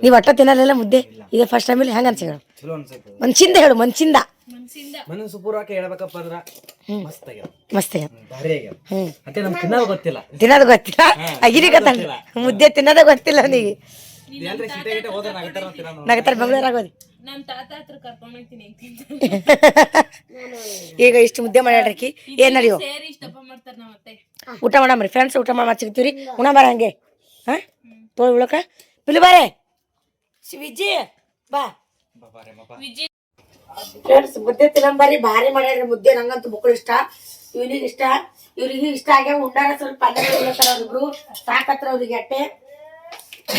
ನೀವು ಒಟ್ಟ ತಿನ್ನಲ್ಲ ಮುದ್ದೆ ಇದು ಫಸ್ಟ್ ಟೈಮಲ್ಲಿ ಹೆಂಗ ಅನ್ಸಿ ಹೇಳು ಮನ್ಸಿಂದ ಹೇಳು ಮನ್ಸಿಂದ ಹೇಳ್ಬೇಕಪ್ಪ ಅಂದ್ರ ಮಸ್ತ್ ತಿನ್ನೋದು ಗೊತ್ತಿಲ್ಲ ಅಗಿರಿ ಗೊತ್ತಲ್ಲ ಮುದ್ದೆ ತಿನ್ನೋದೇ ಗೊತ್ತಿಲ್ಲ ಅವನಿಗೆ ನಗತಾರ ಬೆಂಗಳೂರಾಗೋದಿ ನನ್ ತಾತ ಹತ್ರ ಕರ್ಕೊಂಡ್ ಹೋಗ್ತೀನಿ ಈಗ ಇಷ್ಟು ಮುದ್ದೆ ಮಾಡ್ಯಾಡ್ರಿ ಏನ್ ನಡಿಯೋ ಸೇರಿ ಇಷ್ಟಪ್ಪ ಮಾಡ್ತಾರ ನಾವತ್ತೆ ಊಟ ಮಾಡಮ್ರಿ ಫ್ರೆಂಡ್ಸ್ ಊಟ ಮಾಡಿ ಸಿಗ್ತೀವ್ರಿ ಉಣ ಬಾರ ಹಂಗೆ ಹಾ ತೋಳ್ ಉಳಕ ಪಿಲು ಬಾರೆ ವಿಜಿ ಬಾ ಫ್ರೆಂಡ್ಸ್ ಮುದ್ದೆ ತಿನ್ನಂಬರಿ ಭಾರಿ ಮಾಡ್ಯಾಡ್ರಿ ಮುದ್ದೆ ನಂಗಂತೂ ಮಕ್ಕಳು ಇಷ್ಟ ಇವನಿಗೆ ಇಷ್ಟ ಇವ್ರಿಗೆ ಇಷ್ಟ ಆಗ್ಯಾವ ಉಂಡಾರ ಸ್ವಲ್ಪ ಅನ್ನ ಉಳ್ಳತ್ತಾರ ಅವ್ರಿಬ್ರು ಸಾಕತ್ರ ಅವ್ರಿಗೆ ಅಟ್ಟೆ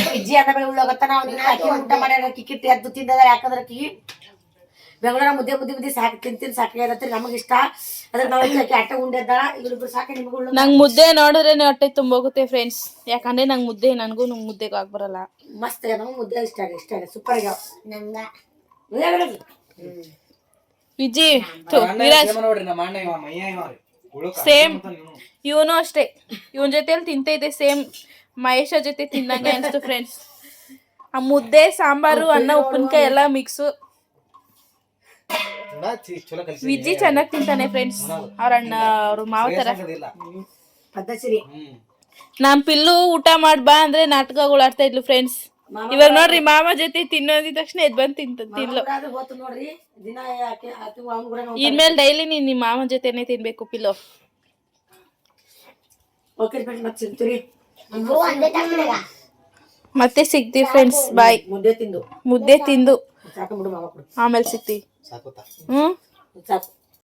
ವಿಜ್ಜಿ ಅನ್ನ ಬೆಳೆ ಉಳ್ಳೋಗತ್ತಾನ ಅವ್ನಿಗೆ ಅಕ್ಕಿ ಊಟ ಮಾಡ್ಯಾರ ಕಿಕ್ಕಿಟ್ಟು ಎದ್ದು ತಿಂದದ ಯಾಕಂದ್ರೆ ಅಕ್ಕಿ ಬೆಂಗಳೂರ ಮುದ್ದೆ ಮುದ್ದೆ ಮುದ್ದೆ ಸಾಕು ತಿಂತೀನಿ ಸಾಕಾಗತ್ರಿ ನಮಗೆ ಇಷ್ಟ ಅದ್ರ ನಾವು ಅಕ್ಕಿ ಅಟ್ಟೆ ಉಂಡೆದ್ದಾಳ ಇವ್ರಿಬ್ರು ಸಾಕೆ ನಿಮಗೂ ನಂಗೆ ಮುದ್ದೆ ನೋಡಿದ್ರೆ ಹೊಟ್ಟೆ ತುಂಬೋಗುತ್ತೆ ಫ್ರೆಂಡ್ಸ್ ಯಾಕಂದ್ರೆ ನಂಗೆ ಮುದ್ದೆ ನನಗೂ ಮುದ್ದೆಗೆ ಆಗ್ಬರಲ್ಲ ಮಸ್ತ್ ನಮಗೆ ಮುದ್ದೆ ಇಷ್ಟ ಆಗ ಸೂಪರ್ ಆಗ್ಯಾವ ವಿಜಿ ವಿರಾಜ್ ಸೇಮ್ ಇವನು ಅಷ್ಟೇ ಇವನ್ ಜೊತೆಲಿ ತಿಂತೈತೆ ಸೇಮ್ ಮಹೇಶ ಜೊತೆ ತಿನ್ನಂಗೆ ಅನ್ಸ್ತು ಫ್ರೆಂಡ್ಸ್ ಆ ಮುದ್ದೆ ಸಾಂಬಾರು ಅನ್ನ ಉಪ್ಪಿನಕಾಯಿ ಎಲ್ಲ ಮಿಕ್ಸು ವಿಜಿ ಚೆನ್ನಾಗಿ ತಿಂತಾನೆ ಫ್ರೆಂಡ್ಸ್ ಅವ್ರ ಅಣ್ಣ ಅವ್ರ ಮಾವ ತರ ಪದ್ಧತಿ ನಮ್ ಪಿಲ್ಲು ಊಟ ಮಾಡ್ಬಾ ಅಂದ್ರೆ ನಾಟಕಗಳು ಆಡ್ತಾ ಇದ್ಲು ಫ್ರೆಂಡ್ಸ್ ಇವಾಗ ನೋಡ್ರಿ ಮಾಮ ಜೊತೆ ತಿನ್ನೋದಿದ ತಕ್ಷಣ ಎದ್ ಬಂದ್ ತಿಂತಿಲ್ಲ ನೋಡ್ರಿ ದಿನ ಇನ್ಮೇಲೆ ಡೈಲಿ ನೀನ್ ನಿಮ್ಮ ಮಾಮನ ಜೊತೆನೆ ತಿನ್ಬೇಕು ಪಿಲ್ಲು ಮತ್ತೆ ಸಿಗ್ತೀವಿ ಫ್ರೆಂಡ್ಸ್ ಬಾಯ್ ಮುದ್ದೆ ತಿಂದು ಮುದ್ದೆ ತಿಂದು ಸಾಕು ಬಿಡು ಮಾವ ಕೊಡು ಆಮೇಲೆ ಸಿಗ್ತೀವಿ ಹ್ಮ್ ಸಾಕು